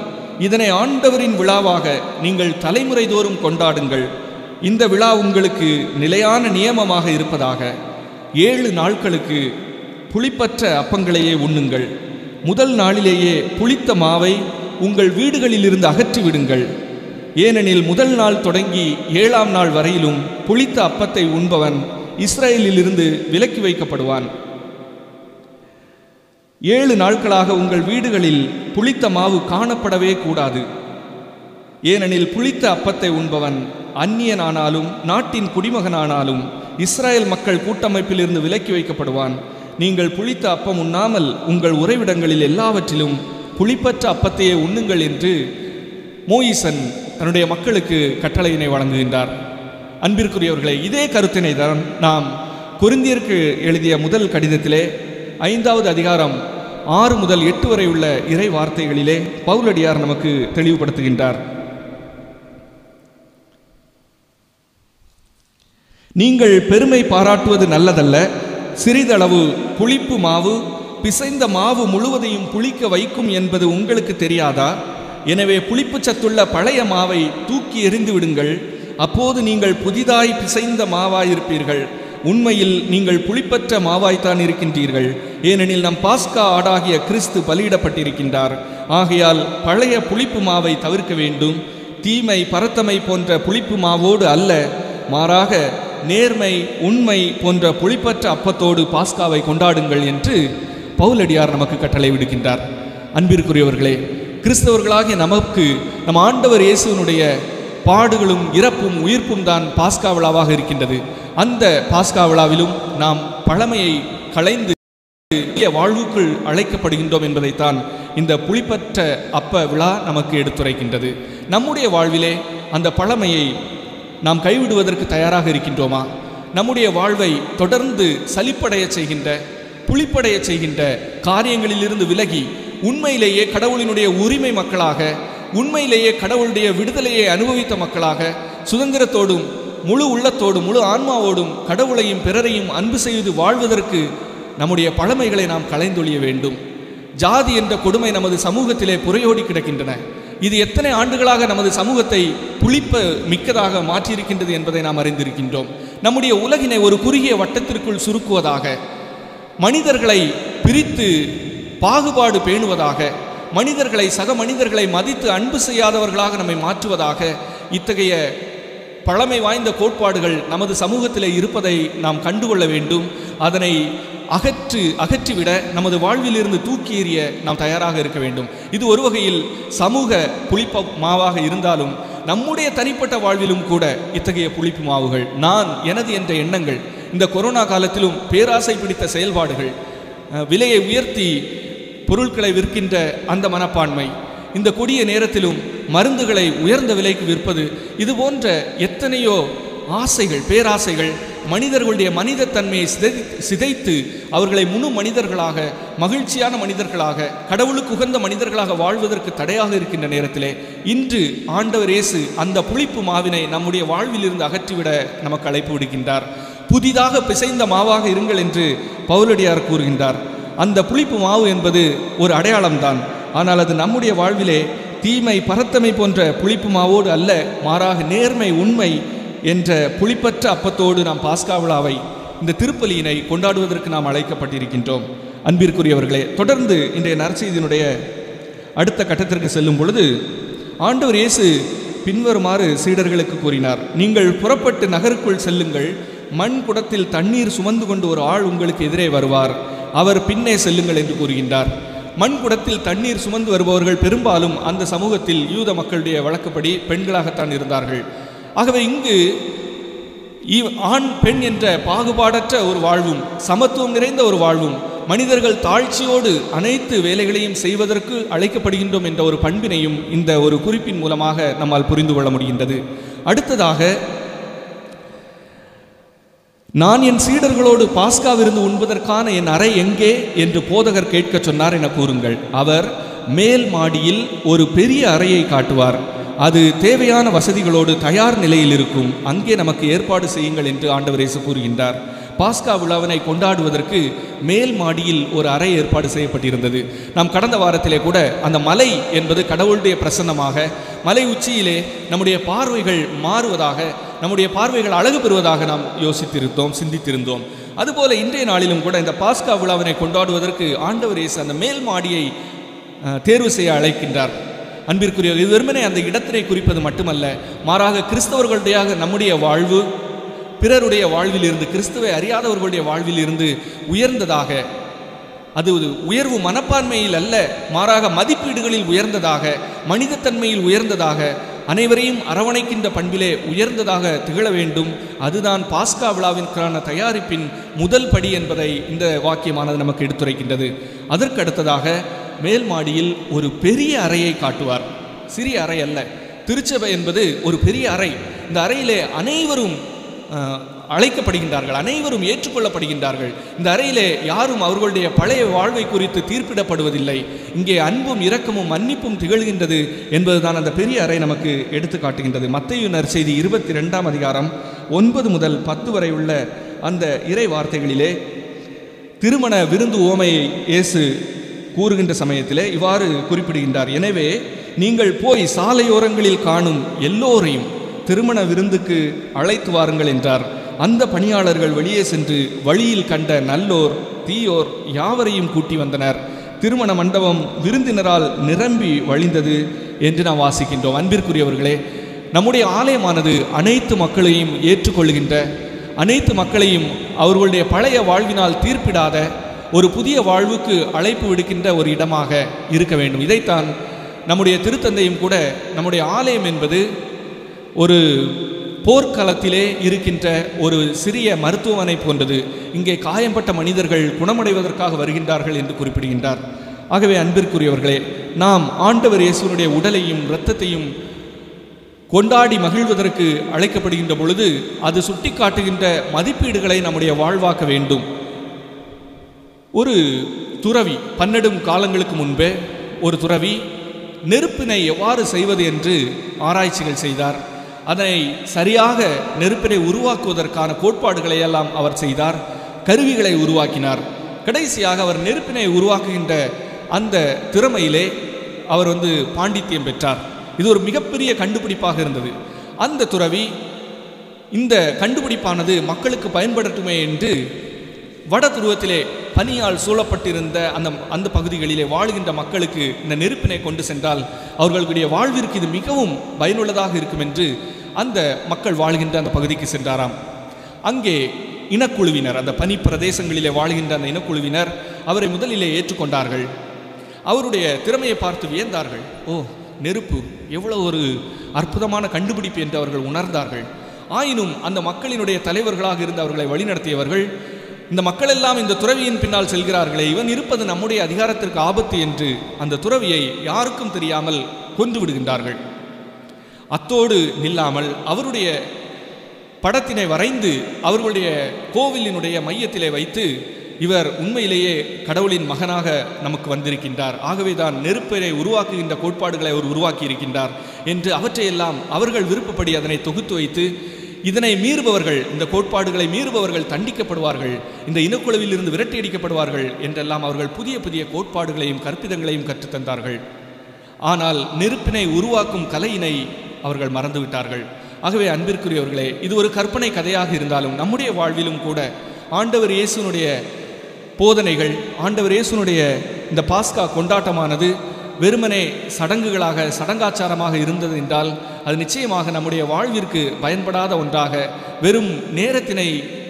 இதனை ஆண்டவரின் விழாவாக நீங்கள் தலைமுறை தோறும் கொண்டாடுங்கள். இந்த விழா உங்களுக்கு நிலையான நியமமாக இருப்பதாக. 7 நாட்களுக்கு புளிப்பற்ற அப்பங்களையே உண்ணுங்கள். முதல் நாளிலேயே புளித்த மாவை உங்கள் வீடுகளிலிருந்து அகற்றி விடுங்கள். ஏனெனில் முதல் நாள் தொடங்கி 7ஆம் நாள் வரையிலும் புளித்த அப்பத்தை உண்பவன் இஸ்ரேலிலிருந்து விலக்கி வைக்கப்படுவான். 7 நாட்களாக உங்கள் வீடுகளில் புளித்த மாவு காணப்படவே கூடாது. ஏனெனில் புளித்த அப்பத்தை உண்பவன் அந்நியனானாலும் நாட்டின் குடிமகனானாலும் இஸ்ரேல் மக்கள் கூட்டமைப்பிலிருந்து விலக்கி வைக்கப்படுவான். நீங்கள் புளித்த அப்பம் உண்ணாமல் உங்கள் உறைவிடங்களில் எல்லாவற்றிலும் புளிப்பற்ற அப்பத்தையே உண்ணுங்கள் என்று மோயிசன் தன்னுடைய மக்களுக்கு கட்டளையினை வழங்குகின்றார். அன்பிற்குரியவர்களே, இதே கருத்தினை தான் நாம் கொரிந்தியருக்கு எழுதிய முதல் கடிதத்திலே 5வது அதிகாரம் 6 முதல் 8 வரை உள்ள இறை வார்த்தைகளிலே பவுலடியார் நமக்கு தெளிவுபடுத்துகின்றார். நீங்கள் பெருமை பாராட்டுவது நல்லதல்ல. சிறிதளவு புளிப்பு மாவு பிசைந்த மாவு முழுவதையும் புளிக்க வைக்கும் என்பது உங்களுக்கு தெரியாதா? எனவே புளிப்பு சத்துள்ள பழைய மாவை தூக்கி எறிந்து விடுங்கள். அப்போது நீங்கள் புதிதாய் பிசைந்த மாவாயிருப்பீர்கள். உண்மையில் நீங்கள் புளிப்பற்ற மாவாய்த்தான் இருக்கின்றீர்கள். ஏனெனில் நம் பாஸ்கா ஆடாகிய கிறிஸ்து பலியிடப்பட்டிருக்கின்றார். ஆகையால் பழைய புளிப்பு மாவை தவிர்க்க வேண்டும். தீமை பரத்தமை போன்ற புளிப்பு மாவோடு அல்ல, மாறாக நேர்மை உண்மை போன்ற புளிப்பற்ற அப்பத்தோடு பாஸ்காவை கொண்டாடுங்கள் என்று பவுலடியார் நமக்கு கட்டளை விடுக்கின்றார். அன்பிற்குரியவர்களே, கிறிஸ்தவர்களாகிய நமக்கு நம் ஆண்டவர் இயேசுவினுடைய பாடுகளும் இறப்பும் உயிர்ப்பும் தான் பாஸ்கா விழாவாக இருக்கின்றது. அந்த பாஸ்கா விழாவிலும் நாம் பழமையை களைந்து வாழ்வுக்குள் அழைக்கப்படுகின்றோம் என்பதைத்தான் இந்த புளிப்பற்ற அப்ப விழா நமக்கு எடுத்துரைக்கின்றது. நம்முடைய வாழ்விலே அந்த பழமையை நாம் கைவிடுவதற்கு தயாராக இருக்கின்றோமா? நம்முடைய வாழ்வை தொடர்ந்து சலிப்படைய செய்கின்ற புளிப்படைய செய்கின்ற காரியங்களிலிருந்து விலகி உண்மையிலேயே கடவுளினுடைய உரிமை மக்களாக, உண்மையிலேயே கடவுளுடைய விடுதலையை அனுபவித்த மக்களாக, சுதந்திரத்தோடும் முழு உள்ளத்தோடும் முழு ஆன்மாவோடும் கடவுளையும் பிறரையும் அன்பு செய்து வாழ்வதற்கு நம்முடைய பழமைகளை நாம் களைந்தொழிய வேண்டும். ஜாதி என்ற கொடுமை நமது சமூகத்திலே புரையோடி கிடக்கின்றன. இது எத்தனை ஆண்டுகளாக நமது சமூகத்தை புளிப்ப மிக்கதாக மாற்றியிருக்கின்றது என்பதை நாம் அறிந்திருக்கின்றோம். நம்முடைய உலகினை ஒரு குறுகிய வட்டத்திற்குள் சுருக்குவதாக, மனிதர்களை பிரித்து பாகுபாடு பேணுவதாக, மனிதர்களை சக மனிதர்களை மதித்து அன்பு செய்யாதவர்களாக நம்மை மாற்றுவதாக இத்தகைய பழமை வாய்ந்த கோட்பாடுகள் நமது சமூகத்திலே இருப்பதை நாம் கண்டுகொள்ள வேண்டும். அதனை அகற்றிவிட நமது வாழ்வில் இருந்து தூக்கி எறிய நாம் தயாராக இருக்க வேண்டும். இது ஒரு வகையில் சமூக புளிப்பு மாவாக இருந்தாலும் நம்முடைய தனிப்பட்ட வாழ்விலும் கூட இத்தகைய புளிப்பு மாவுகள், நான் எனது என்ற எண்ணங்கள், இந்த கொரோனா காலத்திலும் பேராசை பிடித்த செயல்பாடுகள், விலையை உயர்த்தி பொருட்களை விற்கின்ற அந்த மனப்பான்மை, இந்த கொடிய நேரத்திலும் மருந்துகளை உயர்ந்த விலைக்கு விற்பது, இது போன்ற எத்தனையோ ஆசைகள், பேராசைகள் மனிதர்களுடைய மனிதத்தன்மையை சிதைத்து அவர்களை முழு மனிதர்களாக, மகிழ்ச்சியான மனிதர்களாக, கடவுளுக்கு உகந்த மனிதர்களாக வாழ்வதற்கு தடையாக இருக்கின்ற நேரத்திலே இன்று ஆண்டவர் இயேசு அந்த புளிப்பு மாவினை நம்முடைய வாழ்வில் இருந்து அகற்றிவிட நமக்கு அழைப்பு விடுக்கின்றார். புதிதாக பிசைந்த மாவாக இருங்கள் என்று பவுலடியார் கூறுகின்றார். அந்த புளிப்பு மாவு என்பது ஒரு அடையாளம்தான். ஆனால் அது நம்முடைய வாழ்விலே தீமை பரத்தமை போன்ற புளிப்பு மாவோடு அல்ல, மாறாக நேர்மை உண்மை என்ற புளிப்பற்ற அப்பத்தோடு நாம் பாஸ்கா விழாவை, இந்த திருப்பலியினை கொண்டாடுவதற்கு நாம் அழைக்கப்பட்டிருக்கின்றோம். அன்பிற்குரியவர்களே, தொடர்ந்து இன்றைய நற்செய்தியினுடைய அடுத்த கட்டத்திற்கு செல்லும் பொழுது ஆண்டவர் இயேசு பின்வருமாறு சீடர்களுக்கு கூறினார். நீங்கள் புறப்பட்டு நகருக்குள் செல்லுங்கள். மண் குடத்தில் தண்ணீர் சுமந்து கொண்டு ஒரு ஆள் உங்களுக்கு எதிரே வருவார். அவர் பின்னே செல்லுங்கள் என்று கூறுகின்றார். மண் குடத்தில் தண்ணீர் சுமந்து வருபவர்கள் பெரும்பாலும் அந்த சமூகத்தில் யூத மக்களுடைய வழக்கப்படி பெண்களாகத்தான் இருந்தார்கள். ஆகவே இங்கு ஆண் பெண் என்ற பாகுபாடற்ற ஒரு வாழ்வும், சமத்துவம் நிறைந்த ஒரு வாழ்வும், மனிதர்கள் தாழ்ச்சியோடு அனைத்து வேலைகளையும் செய்வதற்கு அழைக்கப்படுகின்றோம் என்ற ஒரு பண்பினையும் இந்த ஒரு குறிப்பின் மூலமாக நம்மால் புரிந்து கொள்ள முடிகின்றது. அடுத்ததாக, நான் என் சீடர்களோடு பாஸ்கா விருந்து உண்பதற்கான என் அறை எங்கே என்று போதகர் கேட்க சொன்னார் என கூறுங்கள். அவர் மேல் மாடியில் ஒரு பெரிய அறையை காட்டுவார். அது தேவையான வசதிகளோடு தயார் நிலையில் இருக்கும். அங்கே நமக்கு ஏற்பாடு செய்யுங்கள் என்று ஆண்டவர் இயேசு கூறுகின்றார். பாஸ்கா விழாவினை கொண்டாடுவதற்கு மேல் மாடியில் ஒரு அறை ஏற்பாடு செய்யப்பட்டிருந்தது. நாம் கடந்த வாரத்திலே கூட அந்த மலை என்பது கடவுளுடைய பிரசன்னமாக, மலை உச்சியிலே நம்முடைய பார்வைகள் மாறுவதாக, நம்முடைய பார்வைகள் அழகு பெறுவதாக நாம் யோசித்திருந்தோம், சிந்தித்திருந்தோம். அதுபோல இன்றைய நாளிலும் கூட இந்த பாஸ்கா விழாவினை கொண்டாடுவதற்கு ஆண்டவர் இயேசு அந்த மேல் மாடியை தேர்வு செய்ய அழைக்கின்றார். அன்பிற்குரிய, இது வெறுமனே அந்த இடத்தினை குறிப்பது மட்டுமல்ல, மாறாக கிறிஸ்தவர்களுடைய நம்முடைய வாழ்வு பிறருடைய வாழ்வில் இருந்து, கிறிஸ்துவை அறியாதவர்களுடைய வாழ்வில் இருந்து உயர்ந்ததாக, அது உயர்வு மனப்பான்மையில் அல்ல, மாறாக மதிப்பீடுகளில் உயர்ந்ததாக, மனிதத்தன்மையில் உயர்ந்ததாக, அனைவரையும் அரவணைக்கின்ற பண்பிலே உயர்ந்ததாக திகழ வேண்டும். அதுதான் பாஸ்கா விழாவிற்கான தயாரிப்பின் முதல் படி என்பதை இந்த வாக்கியமானது நமக்கு எடுத்துரைக்கின்றது. அதற்கு அடுத்ததாக மேல் மாடியில் ஒரு பெரிய அறையை காட்டுவார். சிறிய அறை அல்ல, திருச்சபை என்பது ஒரு பெரிய அறை. இந்த அறையிலே அனைவரும் அழைக்கப்படுகின்றார்கள், அனைவரும் ஏற்றுக்கொள்ளப்படுகின்றார்கள். இந்த அறையிலே யாரும் அவர்களுடைய பழைய வாழ்வை குறித்து தீர்ப்பிடப்படுவதில்லை. இங்கே அன்பும் இரக்கமும் மன்னிப்பும் திகழ்கின்றது என்பதுதான் அந்த பெரிய அறை நமக்கு எடுத்து காட்டுகின்றது. மத்தேயு நற்செய்தி 22ஆம் அதிகாரம் 9 முதல் 10 வரை உள்ள அந்த இறை வார்த்தைகளிலே திருமண விருந்து உவமையை இயேசு கூறுகின்ற சமயத்திலே இவ்வாறு குறிப்பிடுகின்றார். எனவே நீங்கள் போய் சாலையோரங்களில் காணும் எல்லோரையும் திருமண விருந்துக்கு அழைத்து வாருங்கள் என்றார். அந்த பணியாளர்கள் வெளியே சென்று வழியில் கண்ட நல்லோர் தீயோர் யாவரையும் கூட்டி வந்தனர். திருமண மண்டபம் விருந்தினரால் நிரம்பி வழிந்தது என்று நாம் வாசிக்கின்றோம். அன்பிற்குரியவர்களே, நம்முடைய ஆலயமானது அனைத்து மக்களையும் ஏற்றுக்கொள்கின்ற, அனைத்து மக்களையும் அவர்களுடைய பழைய வாழ்வினால் தீர்ப்பிடாத ஒரு புதிய வாழ்வுக்கு அழைப்பு விடுக்கின்ற ஒரு இடமாக இருக்க வேண்டும். இதைத்தான் நம்முடைய திருத்தந்தையும் கூட, நம்முடைய ஆலயம் என்பது ஒரு போர்க்களத்திலே இருக்கின்ற ஒரு சிறிய மருத்துவமனை போன்றது. இங்கே காயம்பட்ட மனிதர்கள் குணமடைவதற்காக வருகின்றார்கள் என்று குறிப்பிடுகின்றார். ஆகவே அன்பிற்குரியவர்களே, நாம் ஆண்டவர் இயேசுவினுடைய உடலையும் இரத்தத்தையும் கொண்டாடி மகிழ்வதற்கு அழைக்கப்படுகின்ற பொழுது அது சுட்டி காட்டுகின்ற மதிப்பீடுகளை நம்முடைய வாழ்வாக்க வேண்டும். ஒரு துறவி 12 காலங்களுக்கு முன்பே ஒரு துறவி நெருப்பினை எவ்வாறு செய்வது என்று ஆராய்ச்சிகள் செய்தார். அதனை சரியாக நெருப்பினை உருவாக்குவதற்கான கோட்பாடுகளை எல்லாம் அவர் செய்தார், கருவிகளை உருவாக்கினார். கடைசியாக அவர் நெருப்பினை உருவாக்குகின்ற அந்த திறமையிலே அவர் பாண்டித்தியம் பெற்றார். இது ஒரு மிகப்பெரிய கண்டுபிடிப்பாக இருந்தது. அந்த துறவி இந்த கண்டுபிடிப்பானது மக்களுக்கு பயன்படட்டுமே என்று வட துருவத்திலே பனியால் சூழப்பட்டிருந்த அந்த பகுதிகளிலே வாழ்கின்ற மக்களுக்கு இந்த நெருப்பினை கொண்டு சென்றால் அவர்களுடைய வாழ்விற்கு இது மிகவும் பயனுள்ளதாக இருக்கும் என்று அந்த மக்கள் வாழ்கின்ற அந்த பகுதிக்கு சென்றாராம். அங்கே இனக்குழுவினர், அந்த பனி பிரதேசங்களிலே வாழ்கின்ற அந்த இனக்குழுவினர் அவரை முதலிலே ஏற்றுக்கொண்டார்கள். அவருடைய திறமையை பார்த்து வியந்தார்கள். ஓ, நெருப்பு எவ்வளவு ஒரு அற்புதமான கண்டுபிடிப்பு என்று அவர்கள் உணர்ந்தார்கள். ஆயினும் அந்த மக்களினுடைய தலைவர்களாக இருந்து அவர்களை வழிநடத்தியவர்கள், இந்த மக்கள் எல்லாம் இந்த துறவியின் பின்னால் செல்கிறார்களே, இவன் இருப்பது நம்முடைய அதிகாரத்திற்கு ஆபத்து என்று அந்த துறவியை யாருக்கும் தெரியாமல் கொன்று விடுகின்றார்கள். அத்தோடு நில்லாமல் அவருடைய படத்தினை வரைந்து அவர்களுடைய கோவிலினுடைய மையத்திலே வைத்து, இவர் உண்மையிலேயே கடவுளின் மகனாக நமக்கு வந்திருக்கின்றார், ஆகவே தான் நெருப்பினை உருவாக்குகின்ற கோட்பாடுகளை அவர் உருவாக்கி இருக்கின்றார் என்று அவற்றையெல்லாம் அவர்கள் விருப்பப்படி அதனை தொகுத்து வைத்து, இதனை மீறுபவர்கள், இந்த கோட்பாடுகளை மீறுபவர்கள் தண்டிக்கப்படுவார்கள், இந்த இனக்குழுவில் இருந்து விரட்டியடிக்கப்படுவார்கள் என்றெல்லாம் அவர்கள் புதிய புதிய கோட்பாடுகளையும் கற்பிதங்களையும் கற்றுத்தந்தார்கள். ஆனால் நெருப்பினை உருவாக்கும் கலையினை அவர்கள் மறந்துவிட்டார்கள். ஆகவே அன்பிற்குரியவர்களே, இது ஒரு கற்பனை கதையாக இருந்தாலும் நம்முடைய வாழ்விலும் கூட ஆண்டவர் இயேசுனுடைய போதனைகள், ஆண்டவர் இயேசுனுடைய இந்த பாஸ்கா கொண்டாட்டமானது வெறுமனே சடங்குகளாக, சடங்காச்சாரமாக இருந்தது என்றால் அது நிச்சயமாக நம்முடைய வாழ்விற்கு பயன்படாத ஒன்றாக, வெறும் நேரத்தினை,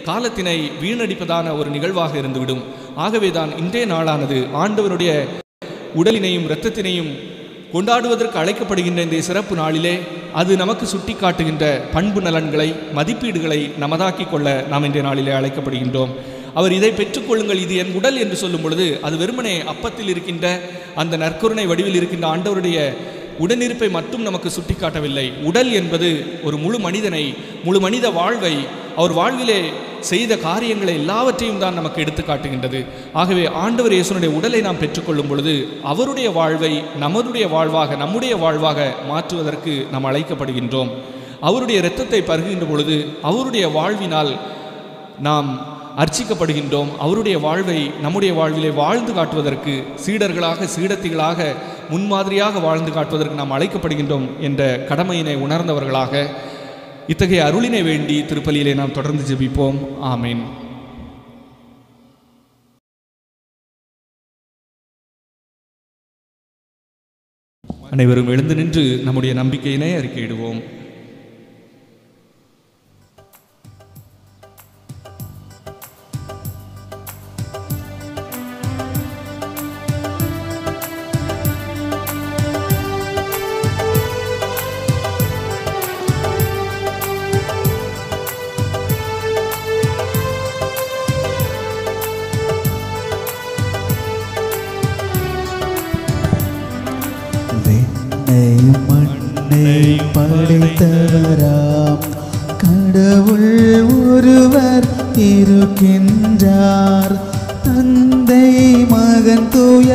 காலத்தினை வீணடிப்பதான ஒரு நிகழ்வாக இருந்துவிடும். ஆகவே தான் இன்றைய நாளானது ஆண்டவருடைய உடலினையும் இரத்தத்தினையும் கொண்டாடுவதற்கு அழைக்கப்படுகின்ற இந்த சிறப்பு நாளிலே அது நமக்கு சுட்டி காட்டுகின்ற பண்பு நலன்களை, மதிப்பீடுகளை நமதாக்கி கொள்ள நாம் இன்றைய நாளிலே அழைக்கப்படுகின்றோம். அவர் இதை பெற்றுக்கொள்ளுங்கள், இது என் உடல் என்று சொல்லும் பொழுது அது வெறுமனே அப்பத்தில் இருக்கின்ற அந்த நற்கருணை வடிவில் இருக்கின்ற ஆண்டவருடைய உடனிருப்பை மட்டும் நமக்கு சுட்டி காட்டவில்லை. உடல் என்பது ஒரு முழு மனிதனை, முழு மனித வாழ்வை, அவர் வாழ்விலே செய்த காரியங்களை எல்லாவற்றையும் தான் நமக்கு எடுத்து காட்டுகின்றது. ஆகவே ஆண்டவர் இயேசுனுடைய உடலை நாம் பெற்றுக்கொள்ளும் பொழுது அவருடைய வாழ்வை நம்முடைய வாழ்வாக, நம்முடைய வாழ்வாக மாற்றுவதற்கு நாம் அழைக்கப்படுகின்றோம். அவருடைய இரத்தத்தை பருகுகின்ற பொழுது அவருடைய வாழ்வினால் நாம் அர்ச்சிக்கப்படுகின்றோம். அவருடைய வாழ்வை நம்முடைய வாழ்விலே வாழ்ந்து காட்டுவதற்கு, சீடர்களாக, சீடத்திகளாக, முன்மாதிரியாக வாழ்ந்து காட்டுவதற்கு நாம் அழைக்கப்படுகின்றோம் என்ற கடமையினை உணர்ந்தவர்களாக இத்தகைய அருளினை வேண்டி திருப்பலியிலே நாம் தொடர்ந்து ஜெபிப்போம். ஆமேன். அனைவரும் எழுந்து நின்று நம்முடைய நம்பிக்கையினை அறிக்கையிடுவோம். மண்ணை படைத்தவராம் கடவுள் ஒருவர் இருக்கின்றார். தந்தை மகன் தூய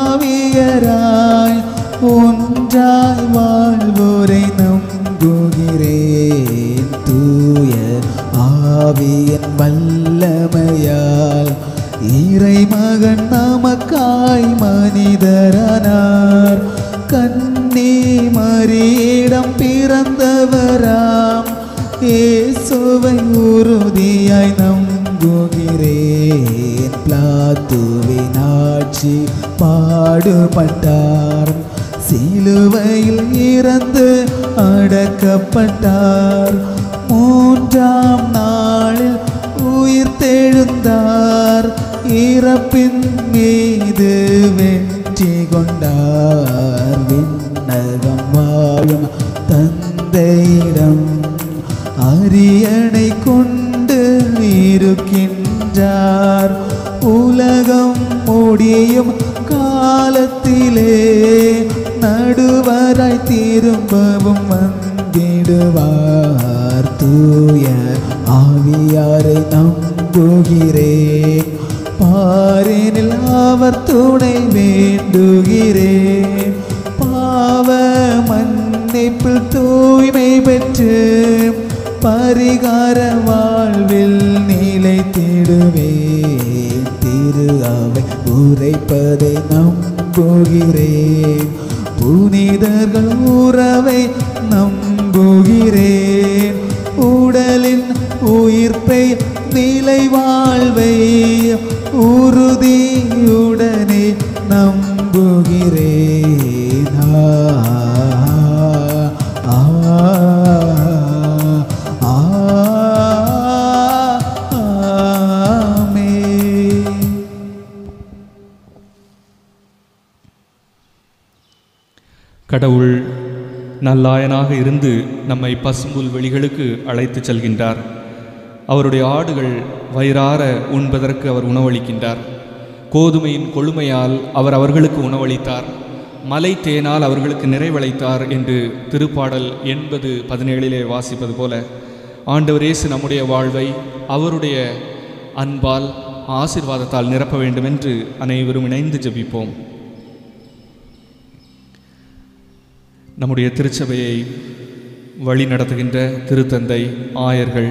ஆவியராய் ஒன்றாய் வாழ்வோரை நம்புகிறேன். தூய ஆவியின் வல்லமையால் இறைமகன் நமக்காய் மனிதரானார். கன்னி மரியிடம் பிறந்தவராம் இயேசுவை உறுதியாய் நம்புகிறேன். பிலாத்துவின் ஆட்சி பாடுபட்டார். சிலுவையில் இறந்து அடக்கப்பட்டார். மூன்றாம் நாளில் உயிர்த்தெழுந்தார். இறப்பின் மீது வெற்றி கொண்டார். விண்ணகம் வாழும் தந்தையிடம் அரியணை கொண்டு இருக்கின்றார். உலகம் முடியும் காலத்திலே நடுவராய் திரும்பவும் வந்திடுவார். தூய ஆவியாரை நம்புகிறேன். பாரினில் அவர் துணை வேண்டுகிறேன். பாவ மன்னிப்பில் தூய்மை பெற்று பரிகார வாழ்வில் நிலைத்திடுவேன். திரு அவை உரைப்பதை நம்புகிறேன். புனிதர்கள் உறவை நம்புகிறேன். உடலின் உயிர்ப்பை நிலை வாழ்வை உறுதியுடனே நம்புகிறேன். கடவுள் நல்லாயனாக இருந்து நம்மை பசும்புல் வெளிகளுக்கு அழைத்துச் செல்கின்றார். அவருடைய ஆடுகள் வயிறார உண்பதற்கு அவர் உணவளிக்கின்றார். கோதுமையின் கொழுமையால் அவர் அவர்களுக்கு உணவளித்தார். மலை தேனால் அவர்களுக்கு நிறைவளித்தார் என்று திருப்பாடல் 80:17 வாசிப்பது போல ஆண்டவர் இயேசு நம்முடைய வாழ்வை அவருடைய அன்பால் ஆசீர்வாதத்தால் நிரப்ப வேண்டும் என்று அனைவரும் இணைந்து ஜெபிப்போம். நம்முடைய திருச்சபையை வழி நடத்துகின்ற திருத்தந்தை, ஆயர்கள்,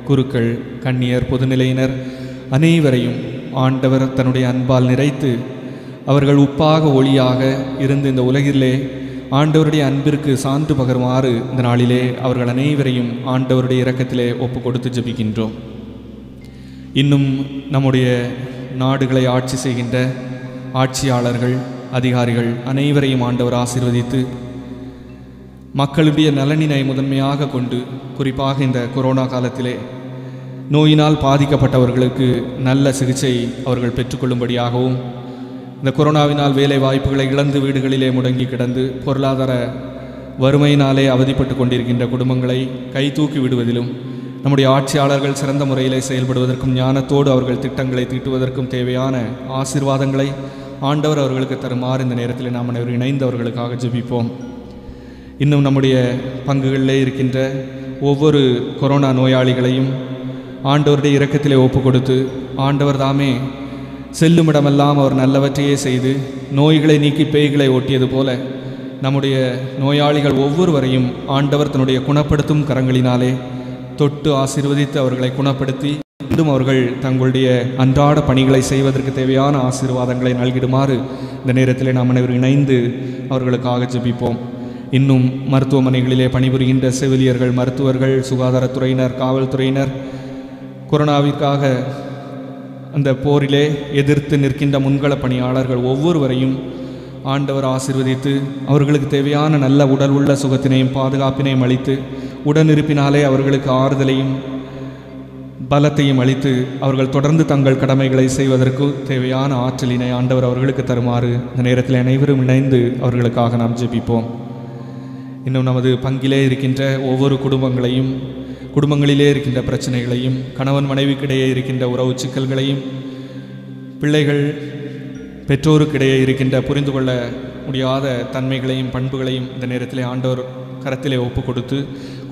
குருக்கள், கன்னியர், பொதுநிலையினர் அனைவரையும் ஆண்டவர் தன்னுடைய அன்பால் நிறைத்து அவர்கள் உப்பாக ஒளியாக இருந்து இந்த உலகிலே ஆண்டவருடைய அன்பிற்கு சான்று பகருமாறு இந்த நாளிலே அவர்கள் அனைவரையும் ஆண்டவருடைய இரக்கத்திலே ஒப்பு கொடுத்து ஜெபிக்கின்றோம். இன்னும் நம்முடைய நாடுகளை ஆட்சி செய்கின்ற ஆட்சியாளர்கள், அதிகாரிகள் அனைவரையும் ஆண்டவர் ஆசீர்வதித்து மக்களுடைய நலனினை முதன்மையாக கொண்டு குறிப்பாக இந்த கொரோனா காலத்திலே நோயினால் பாதிக்கப்பட்டவர்களுக்கு நல்ல சிகிச்சை அவர்கள் பெற்றுக்கொள்ளும்படியாகவும், இந்த கொரோனாவினால் வேலை வாய்ப்புகளை இழந்து வீடுகளிலே முடங்கி கிடந்து பொருளாதார வறுமையினாலே அவதிப்பட்டு கொண்டிருக்கின்ற குடும்பங்களை கைதூக்கி விடுவதிலும், நம்முடைய ஆட்சியாளர்கள் சிறந்த முறையிலே செயல்படுவதற்கும் ஞானத்தோடு அவர்கள் திட்டங்களை தீட்டுவதற்கும் தேவையான ஆசீர்வாதங்களை ஆண்டவர் அவர்களுக்கு தருமாறு இந்த நேரத்தில் நாம் அனைவரும் இணைந்து அவர்களுக்காக ஜெபிப்போம். இன்னும் நம்முடைய பங்குகளிலே இருக்கின்ற ஒவ்வொரு கொரோனா நோயாளிகளையும் ஆண்டவருடைய இரக்கத்திலே ஒப்பு கொடுத்து ஆண்டவர் தாமே செல்லுமிடமெல்லாம் அவர் நல்லவற்றையே செய்து நோய்களை நீக்கி பேய்களை ஓட்டியது போல நம்முடைய நோயாளிகள் ஒவ்வொருவரையும் ஆண்டவர் தன்னுடைய குணப்படுத்தும் கரங்களினாலே தொட்டு ஆசீர்வதித்து அவர்களை குணப்படுத்தி மீண்டும் அவர்கள் தங்களுடைய அன்றாட பணிகளை செய்வதற்கு தேவையான ஆசீர்வாதங்களை நல்கிடுமாறு இந்த நேரத்திலே நாம் அனைவரும் இணைந்து அவர்களுக்காக ஜெபிப்போம். இன்னும் மருத்துவமனைகளிலே பணிபுரிகின்ற செவிலியர்கள், மருத்துவர்கள், சுகாதாரத்துறையினர், காவல்துறையினர், கொரோனாவிற்காக அந்த போரிலே எதிர்த்து நிற்கின்ற முன்கள பணியாளர்கள் ஒவ்வொருவரையும் ஆண்டவர் ஆசீர்வதித்து அவர்களுக்கு தேவையான நல்ல உடல் உள்ள சுகத்தினையும் பாதுகாப்பினையும் அளித்து உடனிருப்பினாலே அவர்களுக்கு ஆறுதலையும் பலத்தையும் அளித்து அவர்கள் தொடர்ந்து தங்கள் கடமைகளை செய்வதற்கு தேவையான ஆற்றலினை ஆண்டவர் அவர்களுக்கு தருமாறு இந்த நேரத்தில் அனைவரும் இணைந்து அவர்களுக்காக நாம் ஜெபிப்போம். இன்னும் நமது பங்கிலே இருக்கின்ற ஒவ்வொரு குடும்பங்களிலே இருக்கின்ற பிரச்சனைகளையும், கணவன் மனைவிக்கிடையே இருக்கின்ற உறவு சிக்கல்களையும், பிள்ளைகள் பெற்றோருக்கிடையே இருக்கின்ற புரிந்து கொள்ள முடியாத தன்மைகளையும் பண்புகளையும் இந்த நேரத்திலே ஆண்டவர் கரத்திலே ஒப்பு கொடுத்து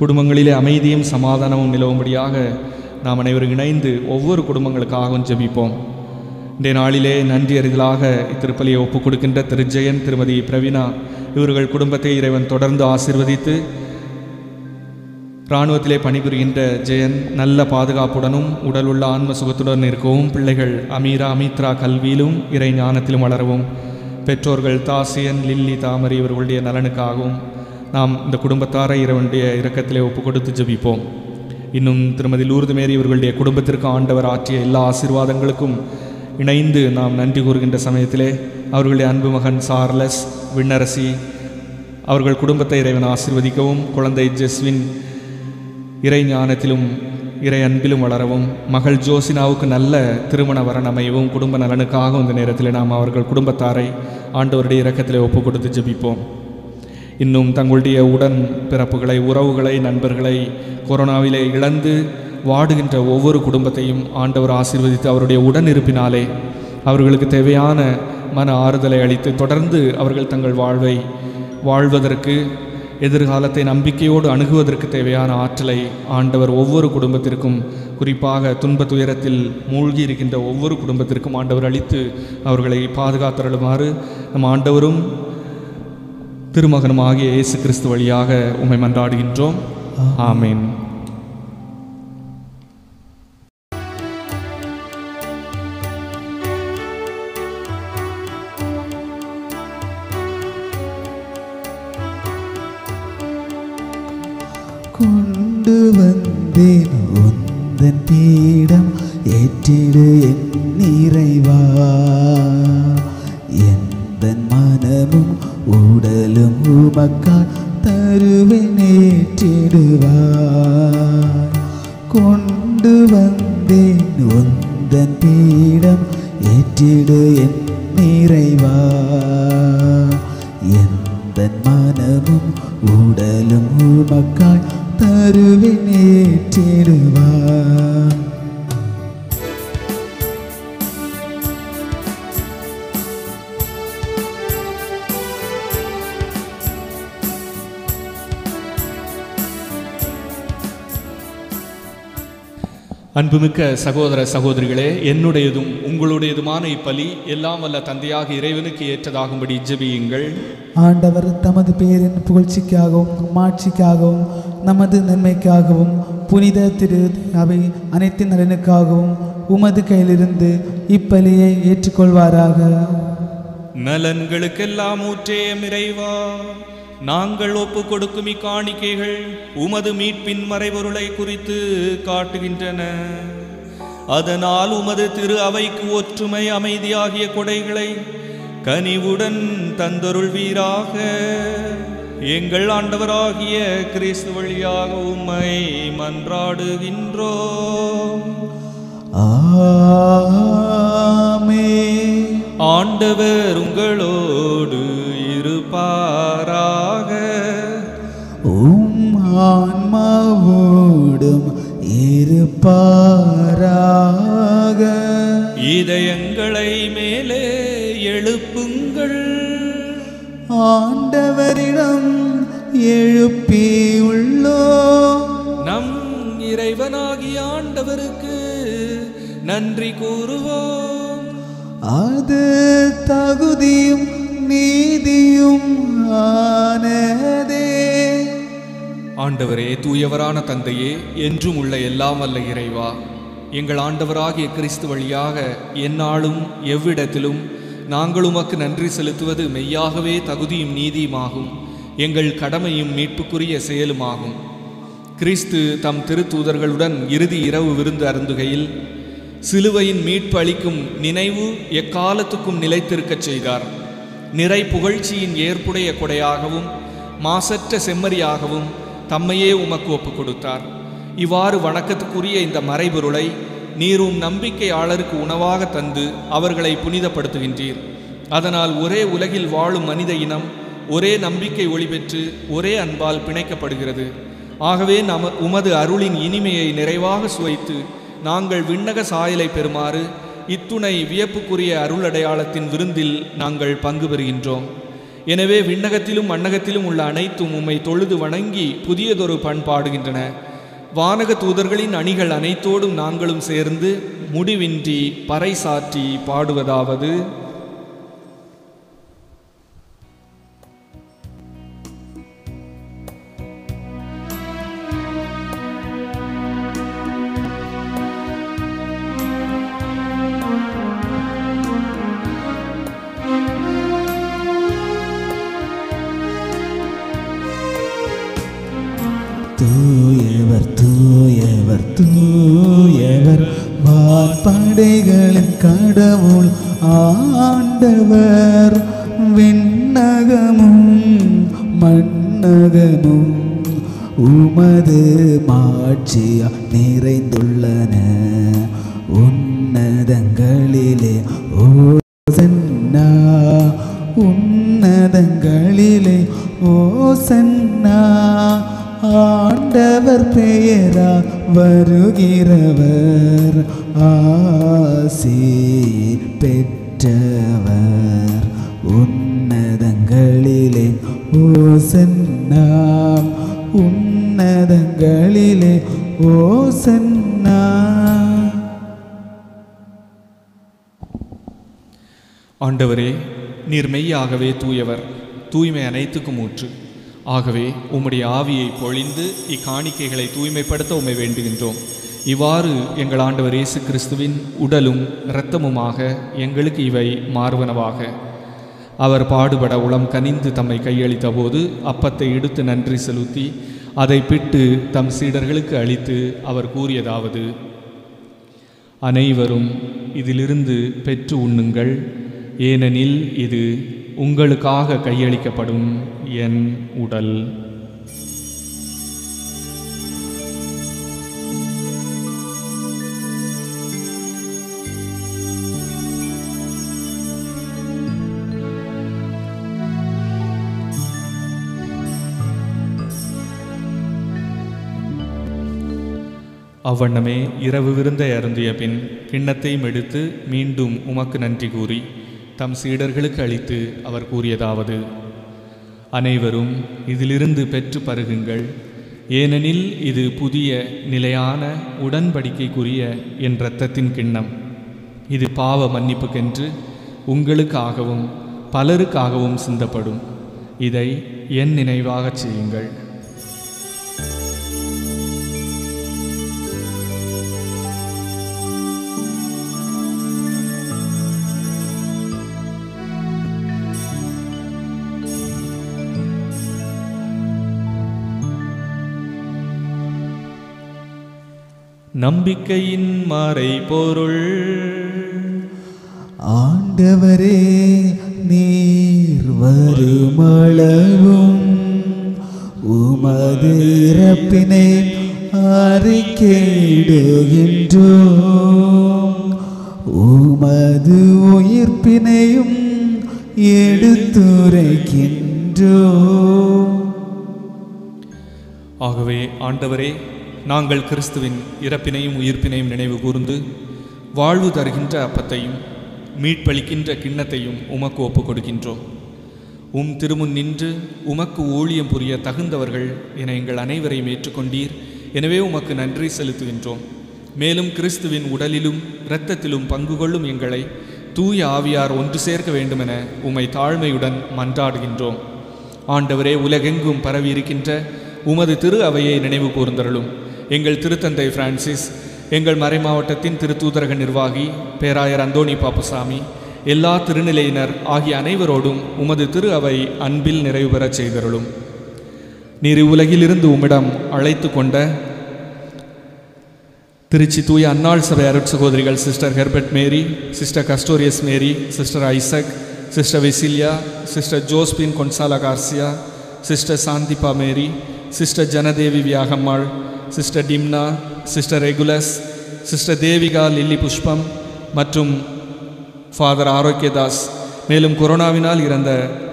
குடும்பங்களிலே அமைதியும் சமாதானமும் நிலவும்படியாக நாம் அனைவரும் இணைந்து ஒவ்வொரு குடும்பங்களுக்காகவும் ஜெபிப்போம். இன்றைய நாளிலே நன்றி அறிதலாக இத்திருப்பலியை ஒப்புக் கொடுக்கின்ற திரு ஜெயன், திருமதி பிரவீனா இவர்கள் குடும்பத்தை இறைவன் தொடர்ந்து ஆசீர்வதித்து இராணுவத்திலே பணிபுரிகின்ற ஜெயன் நல்ல பாதுகாப்புடனும் உடல் உள்ள ஆன்ம சுகத்துடன் இருக்கவும், பிள்ளைகள் அமீரா அமித்ரா கல்வியிலும் இறை ஞானத்திலும் வளரவும், பெற்றோர்கள் தாசியன், லில்லி, தாமரை இவர்களுடைய நலனுக்காகவும் நாம் இந்த குடும்பத்தாரை இறைவனுடைய இரக்கத்திலே ஒப்புக் கொடுத்து ஜெபிப்போம். இன்னும் திருமதி லூர்து மேரி இவர்களுடைய குடும்பத்திற்கு ஆண்டவர் ஆற்றிய எல்லா ஆசீர்வாதங்களுக்கும் இணைந்து நாம் நன்றி கூறுகின்ற சமயத்திலே அவர்களுடைய அன்பு மகன் சார்லஸ், விண்ணரசி அவர்கள் குடும்பத்தை இறைவன் ஆசீர்வதிக்கவும், குழந்தை ஜெஸ்வின் இறை ஞானத்திலும் இறை அன்பிலும் வளரவும், மகள் ஜோசினாவுக்கு நல்ல திருமண வரன் அமையவும், குடும்ப நலனுக்காகவும் இந்த நேரத்தில் நாம் அவர்கள் குடும்பத்தாரை ஆண்டவருடைய இரக்கத்திலே ஒப்புக் கொடுத்து ஜெபிப்போம். இன்னும் தங்களுடைய உடன் பிறப்புகளை, உறவுகளை, நண்பர்களை கொரோனாவிலே இழந்து வாடுகின்ற ஒவ்வொரு குடும்பத்தையும் ஆண்டவர் ஆசீர்வதித்து அவருடைய உடன் இருப்பினாலே அவர்களுக்கு தேவையான மன ஆறுதலை அளித்து தொடர்ந்து அவர்கள் தங்கள் வாழ்வதற்கு, எதிர்காலத்தை நம்பிக்கையோடு அணுகுவதற்கு தேவையான ஆற்றலை ஆண்டவர் ஒவ்வொரு குடும்பத்திற்கும், குறிப்பாக துன்ப துயரத்தில் மூழ்கி இருக்கின்ற ஒவ்வொரு குடும்பத்திற்கும் ஆண்டவர் அளித்து அவர்களை பாதுகாத்தருளுமாறு நம் ஆண்டவரும் திருமகனும் ஆகிய இயேசு கிறிஸ்து வழியாக உம்மை மன்றாடுகின்றோம். ஆமேன். கொண்டு வந்தேன் உந்தன் பீடம் ஏற்றிடு என் இறைவா, எந்தன் மனமும் உடலும் உமக்காய் தருவேன் ஏற்றிடுவாய். கொண்டு வந்தேன் உந்தன் பீடம் ஏற்றிடு என் இறைவா, எந்தன் மனமும் உடலும் உமக்காய் தருவேன் ஏற்றிடுவாய். அன்புமிக்க சகோதர சகோதரிகளே, என்னுடையதும் உங்களுடையதுமான இப்பலி எல்லாம் வல்ல தந்தையாக இறைவனுக்கு ஏற்றதாகும்படி ஜெபியுங்கள். ஆண்டவர் தமது பேரின் புகழ்ச்சிக்காகவும் மாட்சிக்காகவும் நமது நன்மைக்காகவும் புனித திரு அவை அனைத்து நலனுக்காகவும் உமது கையிலிருந்து இப்பலியை ஏற்றுக்கொள்வாராக. நலன்களுக்கெல்லாம் ஊற்றே இறைவா, நாங்கள் ஒப்பு கொடுக்கும் இக்காணிக்கைகள் உமது மீட்பின் மறைபொருளை குறித்து காட்டுகின்றன. அதனால் உமது திரு அவைக்கு ஒற்றுமை, அமைதியாகிய கொடைகளை கனிவுடன் தந்தருள்வீராக. எங்கள் ஆண்டவராகிய கிறிஸ்து வழியாக உம்மை மன்றாடுகின்றோம். ஆமென். ஆண்டவர் உங்களோடு இருப்பாராக. உம் ஆன்மாவோடும் இருப்பாராக. இதயங்களை மேலே எழுப்புங்கள். ஆண்டவரிடம் எழுப்பியுள்ளோம். நம் இறைவனாகிய ஆண்டவருக்கு நன்றி கூறுவோம். அது தகுதியும் நீதியும் ஆனதே. ஆண்டவரே, தூயவரான தந்தையே, என்றும் உள்ள எல்லாம் வல்ல இறைவா, எங்கள் ஆண்டவராகிய கிறிஸ்து வழியாக எந்நாளும் எவ்விடத்திலும் நாங்கள் உமக்கு நன்றி செலுத்துவது மெய்யாகவே தகுதியும் நீதியுமாகும், எங்கள் கடமையும் மீட்புக்குரிய செயலுமாகும். கிறிஸ்து தம் திருத்தூதர்களுடன் இறுதி இரவு விருந்து அருந்துகையில் சிலுவையின் மீட்பு அளிக்கும் நினைவு எக்காலத்துக்கும் நிலைத்திருக்கச் செய்தார். நிறை புகழ்ச்சியின் ஏற்புடைய கொடையாகவும் மாசற்ற செம்மறியாகவும் தம்மையே உமக்கு ஒப்புக் கொடுத்தார். இவ்வாறு வணக்கத்துக்குரிய இந்த மறைபொருளை நீரும் நம்பிக்கையாளருக்கு உணவாக தந்து அவர்களை புனிதப்படுத்துகின்றீர். அதனால் ஒரே உலகில் வாழும் மனித இனம் ஒரே நம்பிக்கை ஒளி பெற்று ஒரே அன்பால் பிணைக்கப்படுகிறது. ஆகவே உமது அருளின் இனிமையை நிறைவாக சுவைத்து நாங்கள் விண்ணக சாயலை பெறுமாறு இத்துணை வியப்புக்குரிய அருளடையாளத்தின் விருந்தில் நாங்கள் பங்கு பெறுகின்றோம். எனவே விண்ணகத்திலும் மண்ணகத்திலும் உள்ள அனைத்தும் உம்மை தொழுது வணங்கி புதியதொரு பண்பாடுகின்றன. வானக தூதர்களின் அணிகள் அனைத்தோடும் நாங்களும் சேர்ந்து முடிவின்றி பறைசாற்றி பாடுவதாவது: தூயவர் தூயவர் தூயவர் வான்படைகளின் கடவுள் ஆண்டவர். விண்ணகமும் மண்ணகமும் உமது மாட்சியா நிறைந்துள்ளன. உன்னதங்களிலே ஓசன்னா, உன்னதங்களிலே ஓசன்னா. ஆண்டவர் பெயரா வருகிறவர் ஆசி பெற்றவர். உன்னதங்களிலே ஓசன்னா, உன்னதங்களிலே ஓசன்னா. ஆண்டவரே, நீர் மெய்யாகவே தூயவர், தூய்மை அனைத்துக்கும் ஊற்று. ஆகவே உம்முடைய ஆவியை பொழிந்து இக்காணிக்கைகளை தூய்மைப்படுத்த உம்மை வேண்டுகின்றோம். இவ்வாறு எங்கள் ஆண்டவர் இயேசு கிறிஸ்துவின் உடலும் இரத்தமுமாக எங்களுக்கு இவை மாறுவனவாக. அவர் பாடுபட உளம் கனிந்து தம்மை கையளித்த போது அப்பத்தை எடுத்து நன்றி செலுத்தி அதை பிட்டு தம் சீடர்களுக்கு அளித்து அவர் கூறியதாவது: அனைவரும் இதிலிருந்து பெற்று உண்ணுங்கள், ஏனெனில் இது உங்களுக்காக கையளிக்கப்படும் என் உடல். அவ்வண்ணமே இரவு விருந்தை அருந்திய பின் கிண்ணத்தையும் எடுத்து மீண்டும் உமக்கு நன்றி கூறி தம் சீடர்களுக்கு அளித்து அவர் கூறியதாவது: அனைவரும் இதிலிருந்து பெற்று பருகுங்கள், ஏனெனில் இது புதிய நிலையான உடன்படிக்கைக்குரிய என் இரத்தத்தின் கிண்ணம். இது பாவ மன்னிப்புக்கென்று உங்களுக்காகவும் பலருக்காகவும் சிந்தப்படும். இதை என் நினைவாகச் செய்யுங்கள். நம்பிக்கையின் மறைபொருள். ஆண்டவரே, நீர் வருமளவும் உமது இறப்பினை அறிக்கையிடுகின்றோம், உமது உயிர்ப்பினையும் எடுத்துரைக்கின்றோம். ஆகவே ஆண்டவரே, நாங்கள் கிறிஸ்துவின் இறப்பினையும் உயிர்ப்பினையும் நினைவு கூர்ந்து வாழ்வு தருகின்ற அப்பத்தையும் மீட்பளிக்கின்ற கிண்ணத்தையும் உமக்கு ஒப்புக் கொடுக்கின்றோம். உம் திருமுன் நின்று உமக்கு ஊழியம் புரிய தகுந்தவர்கள் என எங்கள் அனைவரையும் ஏற்றுக்கொண்டீர். எனவே உமக்கு நன்றி செலுத்துகின்றோம். மேலும் கிறிஸ்துவின் உடலிலும் இரத்தத்திலும் பங்கு கொள்ளும் எங்களை தூய ஆவியார் ஒன்று சேர்க்க வேண்டுமென உம்மை தாழ்மையுடன் மன்றாடுகின்றோம். ஆண்டவரே, உலகெங்கும் பரவி இருக்கின்ற உமது திரு அவையை நினைவு கூர்ந்தருளும். எங்கள் திருத்தந்தை பிரான்சிஸ், எங்கள் மறைமாவட்டத்தின் திருத்தூதரக நிர்வாகி பேராயர் அந்தோணி பாப்புசாமி, எல்லா திருநிலையினர் ஆகிய அனைவரோடும் உமது திரு அவை அன்பில் நிறைவு பெறச் செய்தருளும். நீர் உலகிலிருந்து உம்மிடம் அழைத்து கொண்ட திருச்சி தூய அன்னாள் சபை அருட்சகோதரிகள் sister Herbert Mary, sister Castorius Mary, sister Isaac, sister Visilia, sister Josephine Gonzala Garcia, sister Santhiba Mary, sister Janadevi Viyagammal, sister Dimna, sister Regulus, sister Devika Lilly Pushpam மற்றும் ஃபாதர் ஆரோக்கியதாஸ், மேலும் கொரோனாவினால் இறந்த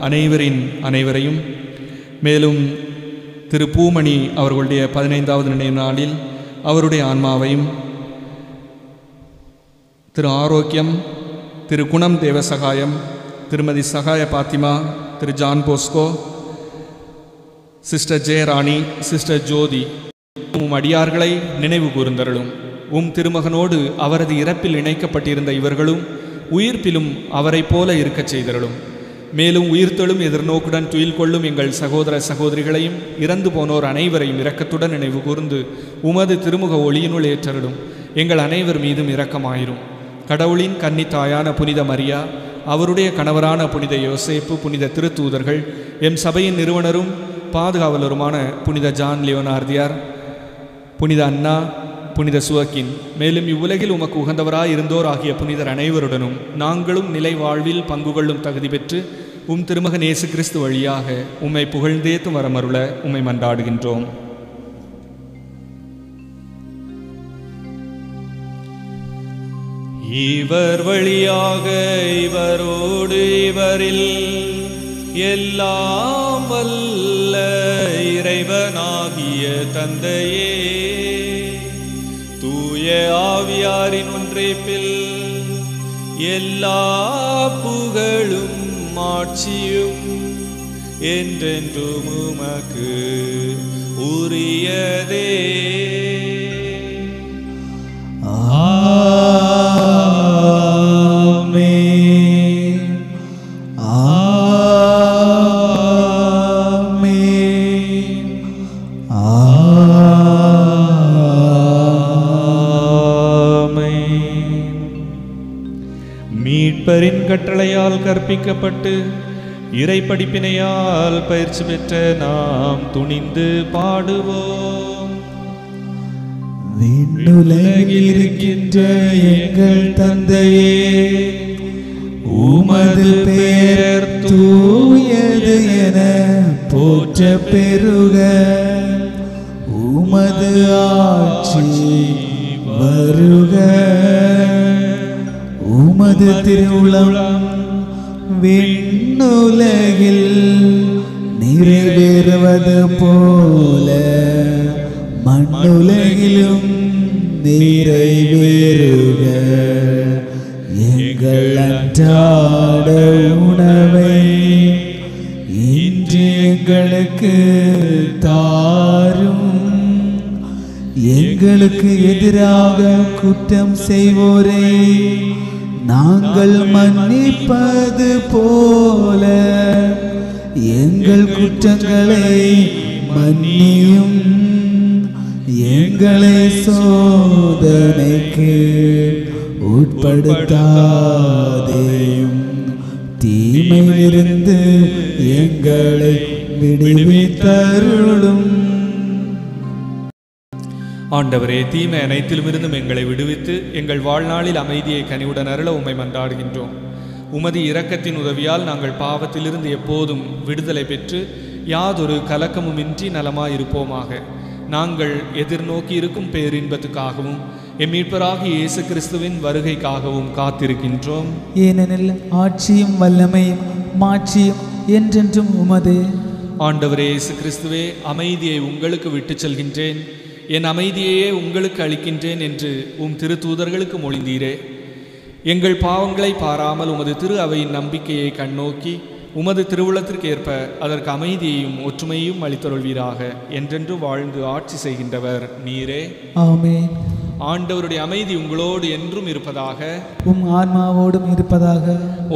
அனைவரையும், மேலும் திரு பூமணி அவர்களுடைய 15வது நினைவு நாளில் அவருடைய ஆன்மாவையும், திரு ஆரோக்கியம், திரு Gunam Devasagayam, Thirumathi Sagaya Fathima, Thiru John Bosco, sister Jayarani, sister Jothi, உம் அடியார்களை நினைவு கூர்ந்தருளும். உம் திருமகனோடு அவரது இறப்பில் இணைக்கப்பட்டிருந்த இவர்களும் உயிர்ப்பிலும் அவரைப் போல இருக்கச் செய்தருளும். மேலும் உயிர்த்தெழும் எதிர்நோக்குடன் துயில் கொள்ளும் எங்கள் சகோதர சகோதரிகளையும் இறந்து போனோர் அனைவரையும் இரக்கத்துடன் நினைவு கூர்ந்து உமது திருமுக ஒளியினுள் ஏற்றருளும். எங்கள் அனைவர் மீதும் இரக்கமாயிரும். கடவுளின் கன்னித்தாயான புனித மரியா, அவருடைய கணவரான புனித யோசேப்பு, புனித திருத்தூதர்கள், எம் சபையின் நிறுவனரும் பாதுகாவலருமான புனித ஜான் லியோனார்தியார், புனித அண்ணா, புனித சுவக்கின், மேலும் இவ்வுலகில் உமக்கு உகந்தவராய் இருந்தோர் ஆகிய புனிதர் அனைவருடனும் நாங்களும் நிலை வாழ்வில் பங்கு கொள்ளும் தகுதி பெற்று உம் திருமகன் இயேசு கிறிஸ்து வழியாக உம்மை புகழ்ந்தேத்தும் வரமருள உம்மை மன்றாடுகின்றோம். இவர் வழியாக இவரோடு இவரில் எல்லாம் வல்ல இறைவனாகிய தந்தையே, தூய ஆவியாரின் ஒன்றிப்பில் எல்லா புகழும் ஆட்சியும் என்றென்றும் உமக்கு உரியதே. மீட்பரின் கட்டளையால் கற்பிக்கப்பட்டு இறை படிப்பினையால் பயிற்சி பெற்ற நாம் துணிந்து பாடுவோம். விண்ணுலகில் இருக்கின்ற எங்கள் தந்தையே, உமது பெயர் தூயது என போற்ற பெருக, உமது ஆட்சி வருக, உமது திருவுளம் விண்ணுலகில் நிறைவேறுவது போல மண்ணுலகிலும் நிறைவேறுக. எங்கள் அன்றாட உணவை இன்று எங்களுக்கு தாரும். எங்களுக்கு எதிராக குற்றம் செய்வோரே நாங்கள் மன்னிப்பது போல எங்கள் குற்றங்களை மன்னியும். எங்களை சோதனைக்கு உட்படுத்தாதேயும், தீமையிலிருந்து எங்களை விடுவித்தருளும். ஆண்டவரே, தீமை அனைத்திலுமிருந்தும் எங்களை விடுவித்து எங்கள் வாழ்நாளில் அமைதியை கனிவுடன் அருள உம்மை மன்றாடுகின்றோம். உமது இரக்கத்தின் உதவியால் நாங்கள் பாவத்திலிருந்து எப்போதும் விடுதலை பெற்று யாதொரு கலக்கமுமின்றி நலமாயிருப்போமாக. நாங்கள் எதிர்நோக்கி இருக்கும் பேரின்பத்துக்காகவும் எம் மீட்பராகிய இயேசு கிறிஸ்துவின் வருகைக்காகவும் காத்திருக்கின்றோம். ஏனெனில் ஆட்சியும் வல்லமையும் மாட்சியும் என்றென்றும் உமது. ஆண்டவரே இயேசு கிறிஸ்துவே, அமைதியை உங்களுக்கு விட்டு செல்கின்றேன், என் அமைதியையே உங்களுக்கு அளிக்கின்றேன் என்று உம் திருத்தூதர்களுக்கு மொழிந்தீரே. எங்கள் பாவங்களை பாராமல் உமது திரு அவையின் நம்பிக்கையை கண்ணோக்கி உமது திருவுளத்திற்கு ஏற்ப அதற்கு அமைதியையும் ஒற்றுமையும் அளித்தருள்வீராக. என்றென்று வாழ்ந்து ஆட்சி செய்கின்றவர் நீரே. ஆமென். ஆண்டவருடைய அமைதி உங்களோடு என்றும் இருப்பதாக, உம் ஆன்மாவோடும் இருப்பதாக.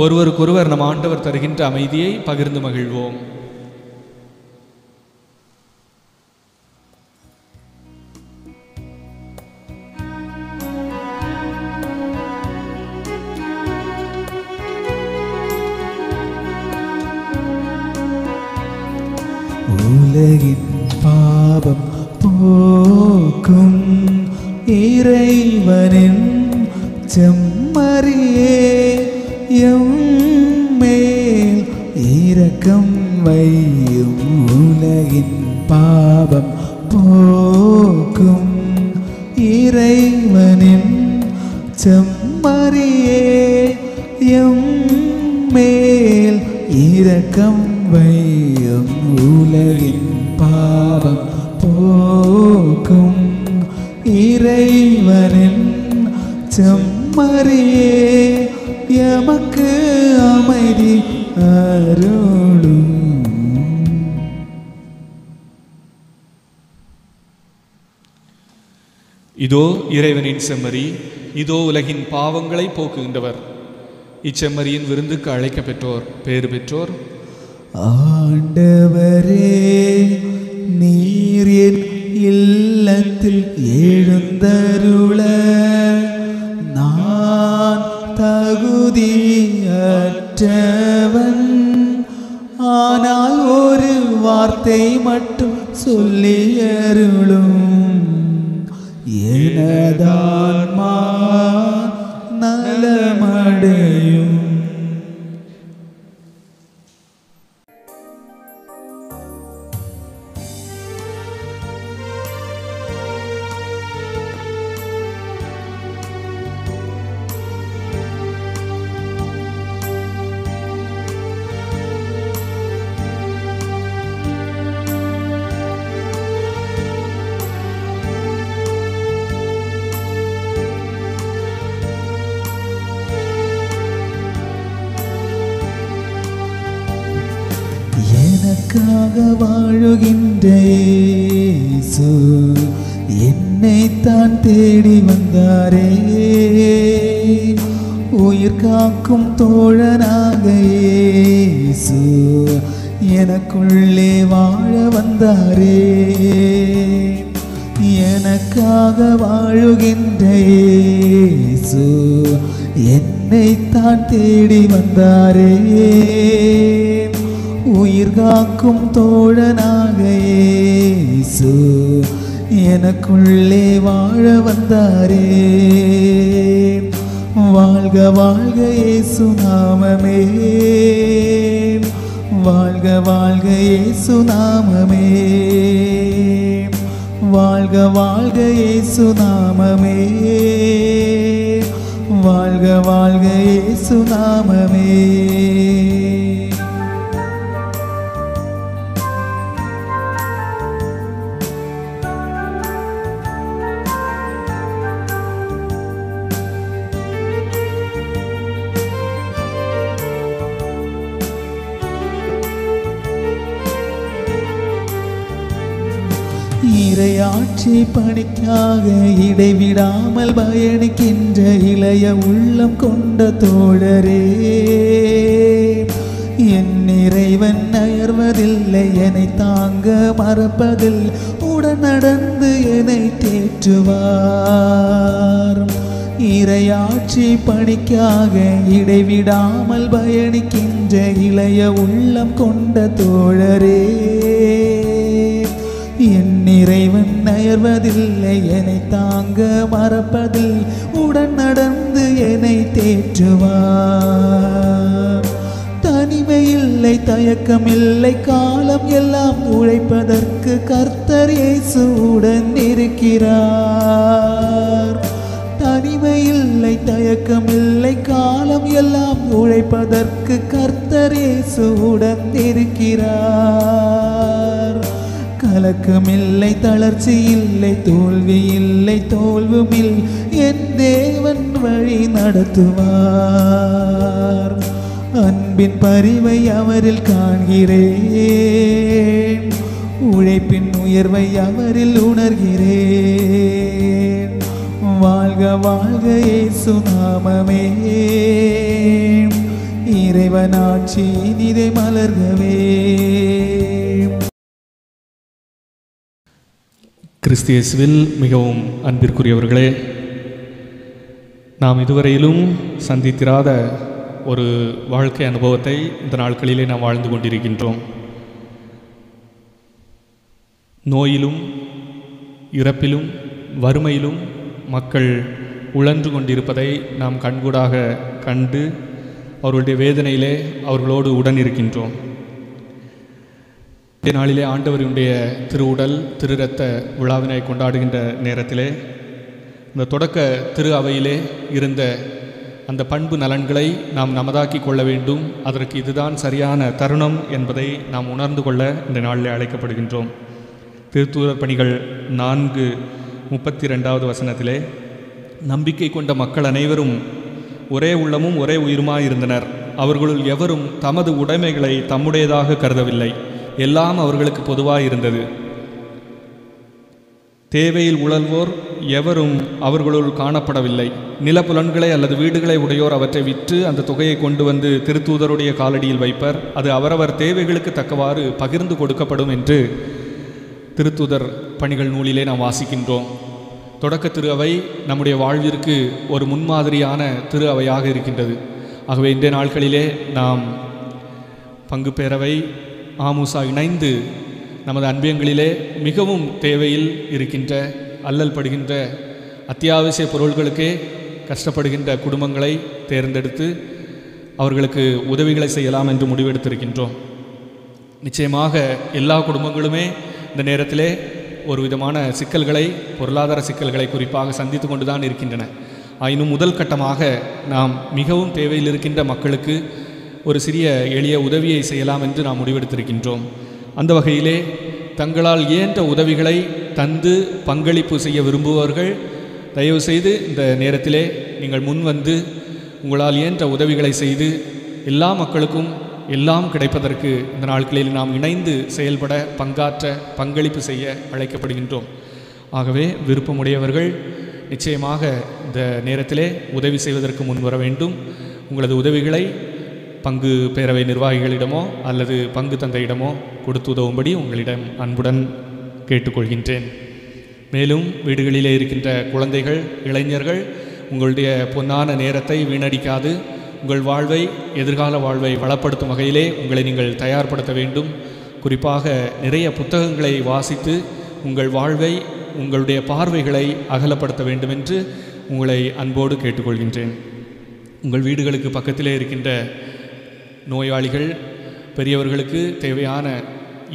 ஒருவருக்கொருவர் நம் ஆண்டவர் தருகின்ற அமைதியை பகிர்ந்து மகிழ்வோம். உலகின் பாவம் போக்கும் இறைவனின் செம்மறியே எம்மே வையும் உலகின் பாவம் போக்கும் இறைவனின் செம்மறியே எம் மேல் இரக்கம் வையும் உலகின் பாவம் போக்கும் இறைவனின் செம்மறியே எமக்கு அமைதி அருளும். இதோ இறைவனின் செம்மறி, இதோ உலகின் பாவங்களை போக்குகின்றவர். இச்செம்மறியின் விருந்துக்கு அழைக்க பெற்றோர் பேறு பெற்றோர். ஆண்டவரே, நீர் என் இல்லத்தில் எழுந்தருள நான் தகுதியற்றவன். ஆனால் ஒரு வார்த்தை மட்டும் சொல்லி அருளும், எனதான்மா நலமடையும். எனக்காக வாழுகின்ற இயேசு என்னை தான் தேடி வந்தாரே. உயிர் காக்கும் தோழனாக இயேசு எனக்குள்ளே வாழ வந்தாரே. எனக்காக வாழுகின்ற இயேசு என்னை தான் தேடி வந்தாரே. உயிர் காக்கும் தோழனாக இயேசு எனக்குள்ளே வாழ வந்தாரே. வாழ்க வாழ்க இயேசு நாமமே, வாழ்க வாழ்க இயேசு நாமமே, வாழ்க வாழ்க இயேசு நாமமே, வாழ்க வாழ்க இயேசு நாமமே. இறையாட்சி பணிக்காக இடைவிடாமல் பயணிக்கின்ற இளைய உள்ளம் கொண்ட தோழரே, என் இறைவன் அயர்வதில்லை, என்னை தாங்க மறப்பதில் உடன் நடந்து என்னை தேற்றுவார். இறையாட்சி பணிக்காக இடைவிடாமல் பயணிக்கின்ற இளைய உள்ளம் கொண்ட தோழரே, என் இறைவன் அயர்வதில்லை, என்னை தாங்க மறப்பதில் உடன் நடந்து என்னை தேற்றுவார். தனிமை இல்லை, தயக்கமில்லை, காலம் எல்லாம் உழைப்பதற்கு கர்த்தர் இயேசு உடன் இருக்கிறார். தனிமை இல்லை, தயக்கமில்லை, காலம் எல்லாம் உழைப்பதற்கு கர்த்தர் இயேசு உடன் இருக்கிறார். கலக்கமில்லை, தளர்ச்சி இல்லை, தோல்வி இல்லை, தோல்வுமில் என் தேவன் வழி நடத்துவார். அன்பின் பரிவை அவரில் காண்கிறேன், உழைப்பின் உயர்வை அவரில் உணர்கிறேன். வாழ்க வாழ்க இயேசு நாமமே, இறைவனாட்சி இனிதை மலர்கவே. கிறிஸ்து இயேசுவில் மிகவும் அன்பிற்குரியவர்களே, நாம் இதுவரையிலும் சந்தித்திராத ஒரு வாழ்க்கை அனுபவத்தை இந்த நாட்களிலே நாம் வாழ்ந்து கொண்டிருக்கின்றோம். நோயிலும் இறப்பிலும் வறுமையிலும் மக்கள் உழன்று கொண்டிருப்பதை நாம் கண்கூடாக கண்டு அவர்களுடைய வேதனையிலே அவர்களோடு உடன் இருக்கின்றோம். நாளிலே ஆண்டவருடைய திருவுடல் திரு இரத்த விழாவினை கொண்டாடுகின்ற நேரத்திலே இந்த தொடக்க திரு அவையிலே இருந்த அந்த பண்பு நலன்களை நாம் நமதாக்கி கொள்ள வேண்டும். அதற்கு இதுதான் சரியான தருணம் என்பதை நாம் உணர்ந்து கொள்ள இந்த நாளிலே அழைக்கப்படுகின்றோம். திருத்தூதர் பணிகள் 4:32 வசனத்திலே, நம்பிக்கை கொண்ட மக்கள் அனைவரும் ஒரே உள்ளமும் ஒரே உயிருமாய் இருந்தனர். அவர்களுள் எவரும் தமது உடைமைகளை தம்முடையதாக கருதவில்லை. எல்லாம் அவர்களுக்கு பொதுவாக இருந்தது. தேவையில் உழல்வோர் எவரும் அவர்களுள் காணப்படவில்லை. நிலப்புலன்களை அல்லது வீடுகளை உடையோர் அவற்றை விற்று அந்த தொகையை கொண்டு வந்து திருத்தூதருடைய காலடியில் வைப்பர். அது அவரவர் தேவைகளுக்கு தக்கவாறு பகிர்ந்து கொடுக்கப்படும் என்று திருத்தூதர் பணிகள் நூலிலே நாம் வாசிக்கின்றோம். தொடக்க திரு அவை நம்முடைய வாழ்விற்கு ஒரு முன்மாதிரியான திரு அவையாக இருக்கின்றது. ஆகவே இன்றைய நாட்களிலே நாம் பங்கு பேரவை ஆமூசா இணைந்து நமது அன்பியங்களிலே மிகவும் தேவையில் இருக்கின்ற அல்லல் படுகின்ற அத்தியாவசிய பொருள்களுக்கே கஷ்டப்படுகின்ற குடும்பங்களை தேர்ந்தெடுத்து அவர்களுக்கு உதவிகளை செய்யலாம் என்று முடிவெடுத்திருக்கின்றோம். நிச்சயமாக எல்லா குடும்பங்களுமே இந்த நேரத்திலே ஒரு விதமான சிக்கல்களை, பொருளாதார சிக்கல்களை குறிப்பாக சந்தித்து கொண்டு தான் இருக்கின்றன. ஆயினும் முதல் கட்டமாக நாம் மிகவும் தேவையில் இருக்கின்ற மக்களுக்கு ஒரு சிறிய எளிய உதவியை செய்யலாம் என்று நாம் முடிவெடுத்திருக்கின்றோம். அந்த வகையிலே தங்களால் இயன்ற உதவிகளை தந்து பங்களிப்பு செய்ய விரும்புபவர்கள் தயவு செய்து இந்த நேரத்திலே நீங்கள் முன் வந்து உங்களால் இயன்ற உதவிகளை செய்து எல்லா மக்களுக்கும் எல்லாம் கிடைப்பதற்கு இந்த நாட்களில் நாம் இணைந்து செயல்பட, பங்காற்ற, பங்களிப்பு செய்ய அழைக்கப்படுகின்றோம். ஆகவே விருப்பமுடையவர்கள் நிச்சயமாக இந்த நேரத்திலே உதவி செய்வதற்கு முன் வர வேண்டும். உங்களது உதவிகளை பங்கு பேரவை நிர்வாகிகளிடமோ அல்லது பங்கு தந்தையிடமோ கொடுத்து உதவும்படி உங்களிடம் அன்புடன் கேட்டுக்கொள்கின்றேன். மேலும் வீடுகளிலே இருக்கின்ற குழந்தைகள், இளைஞர்கள் உங்களுடைய பொன்னான நேரத்தை வீணடிக்காது உங்கள் வாழ்வை, எதிர்கால வாழ்வை வளப்படுத்தும் வகையிலே உங்களை நீங்கள் தயார்படுத்த வேண்டும். குறிப்பாக நிறைய புத்தகங்களை வாசித்து உங்கள் வாழ்வை, உங்களுடைய பார்வைகளை அகலப்படுத்த வேண்டும் என்று உங்களை அன்போடு கேட்டுக்கொள்கின்றேன். உங்கள் வீடுகளுக்கு பக்கத்திலே இருக்கின்ற நோயாளிகள், பெரியவர்களுக்கு தேவையான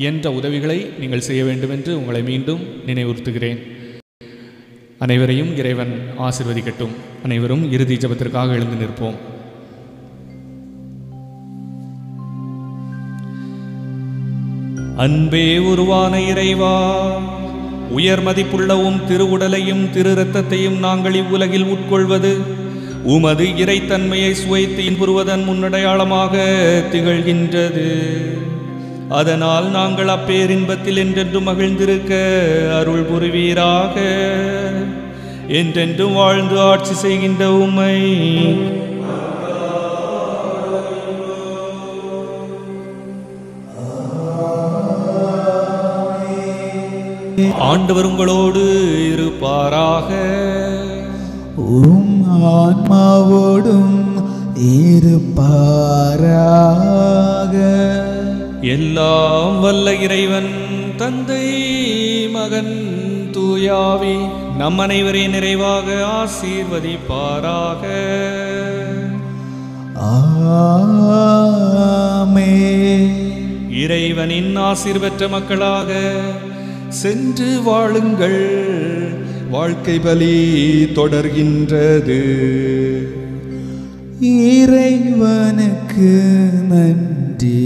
இயன்ற உதவிகளை நீங்கள் செய்ய வேண்டும் என்று உங்களை மீண்டும் நினைவுறுத்துகிறேன். அனைவரையும் இறைவன் ஆசீர்வதிக்கட்டும். அனைவரும் இறுதி ஜெபத்திற்காக எழுந்து நிற்போம். அன்பே உருவான இறைவா, உயர் மதிப்புள்ளவும் திருவுடலையும் திரு இரத்தத்தையும் நாங்கள் இவ்வுலகில் உட்கொள்வது உமது இறைத்தன்மையை சுவைத்து இன்புறுவதன் முன்னடையாளமாக திகழ்கின்றது. அதனால் நாங்கள் அப்பேரின்பத்தில் என்றென்றும் மகிழ்ந்திருக்க அருள் புரிவீராக. என்றென்றும் வாழ்ந்து ஆட்சி செய்கின்ற உம்மை ஆண்டவர் உங்களோடு இருப்பாராக. உம் ஆன்மாவோடும் இருப்பாராக. எல்லாம் வல்ல இறைவன் தந்தை, மகன், தூயாவி நம் அனைவரையும் நிறைவாக ஆசீர்வதிப்பாராக. ஆமென். இறைவனின் ஆசீர் பெற்ற மக்களாக சென்று வாழுங்கள். வாழ்க்கை பலி தொடர்கின்றது. இறைவனுக்கு நன்றி.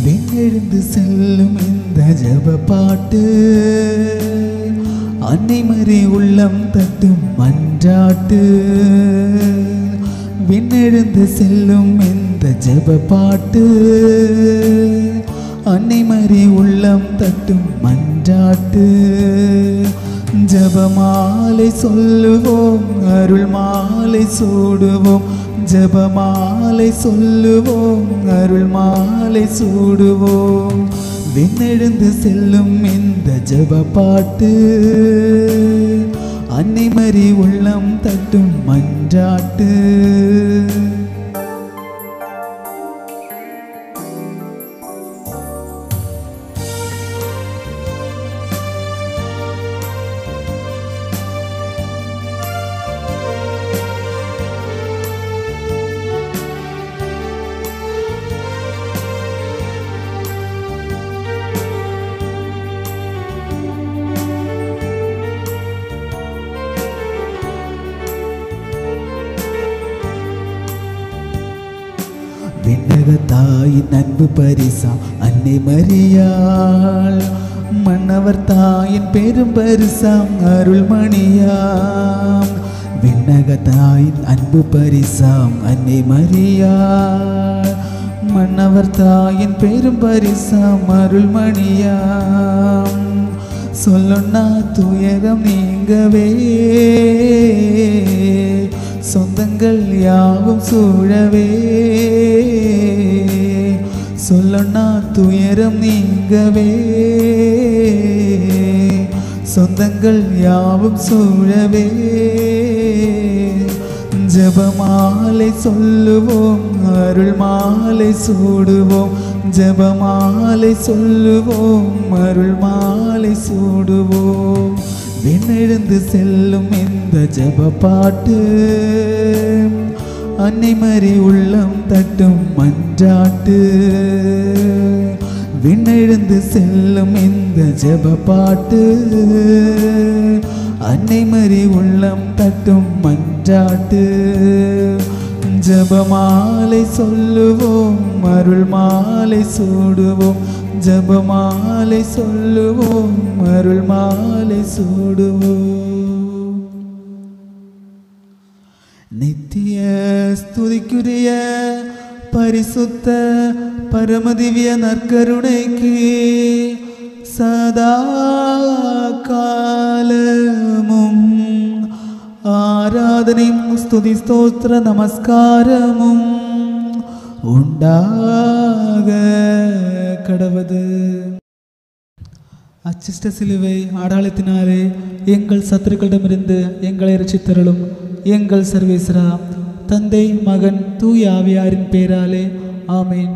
விண்ணெழுந்து செல்லும் இந்த ஜப பாட்டு, அன்னை மறி உள்ளம் தட்டும் மன்றாட்டு. விண்ணெழுந்து செல்லும் இந்த ஜப பாட்டு, அன்னை மறி உள்ளம் தட்டும் மன்றாட்டு. ஜப மாலை சொல்லுவோம், அருள் மாலை சூடுவோம், ஜெபமாலை சொல்லுவோம், அருள் மாலை சூடுவோம். விண்ணெழுந்து செல்லும் இந்த ஜெப பாட்டு அன்னை மரி உள்ளம் தட்டும் மன்றாட்டு. விண்ணக தாயின் அன்பு பரிசாம் அன்னை மரியாள், மன்னவர் தாயின் பெரும் பரிசாம் அருள்மணியாம். விண்ணக தாயின் அன்பு பரிசாம் அன்னை மரியாள், மன்னவர் தாயின் பெரும் பரிசாம் அருள்மணியாம். சொல்லுன்னா துயரம் நீங்கவே, சொந்தங்கள் யாவும் சூழவே. சொல்லுன்னா துயரம் நீங்கவே, சொந்தங்கள் யாவும் சூழவே. ஜெபமாலை சொல்லுவோம், அருள் மாலை சூடுவோம். ஜெபமாலை சொல்லுவோம், அருள் மாலை சூடுவோம். விண்ணெழுந்து செல்லும் இந்த ஜெப பாட்டு அன்னை மரி உள்ளம் தட்டும் மன்றாட்டு. விண்ணெழுந்து செல்லும் இந்த ஜெப பாட்டு அன்னை மரி உள்ளம் தட்டும் மன்றாட்டு. ஜெபமாலை சொல்லுவோம், அருள் மாலை சூடுவோம். ஜெபமாலை சொல்லுவோம், அருள் மாலை சூடுவோம். நித்திய ஸ்துதிக்குரிய பரிசுத்த பரமதிவ்ய நற்கருணைக்கு சதா காலமும் ஆராதனையும் ஸ்துதி ஸ்தோத்திர நமஸ்காரமும் உண்டாக கடவது. அச்சிஷ்ட சிலுவை அடையாளத்தினாலே எங்கள் சத்துருக்களிடமிருந்து எங்களை ரட்சித்தருளும். எங்கள் சர்வேஸ்வரா, தந்தை மகன் தூய ஆவியாரின் பேராலே ஆமேன்.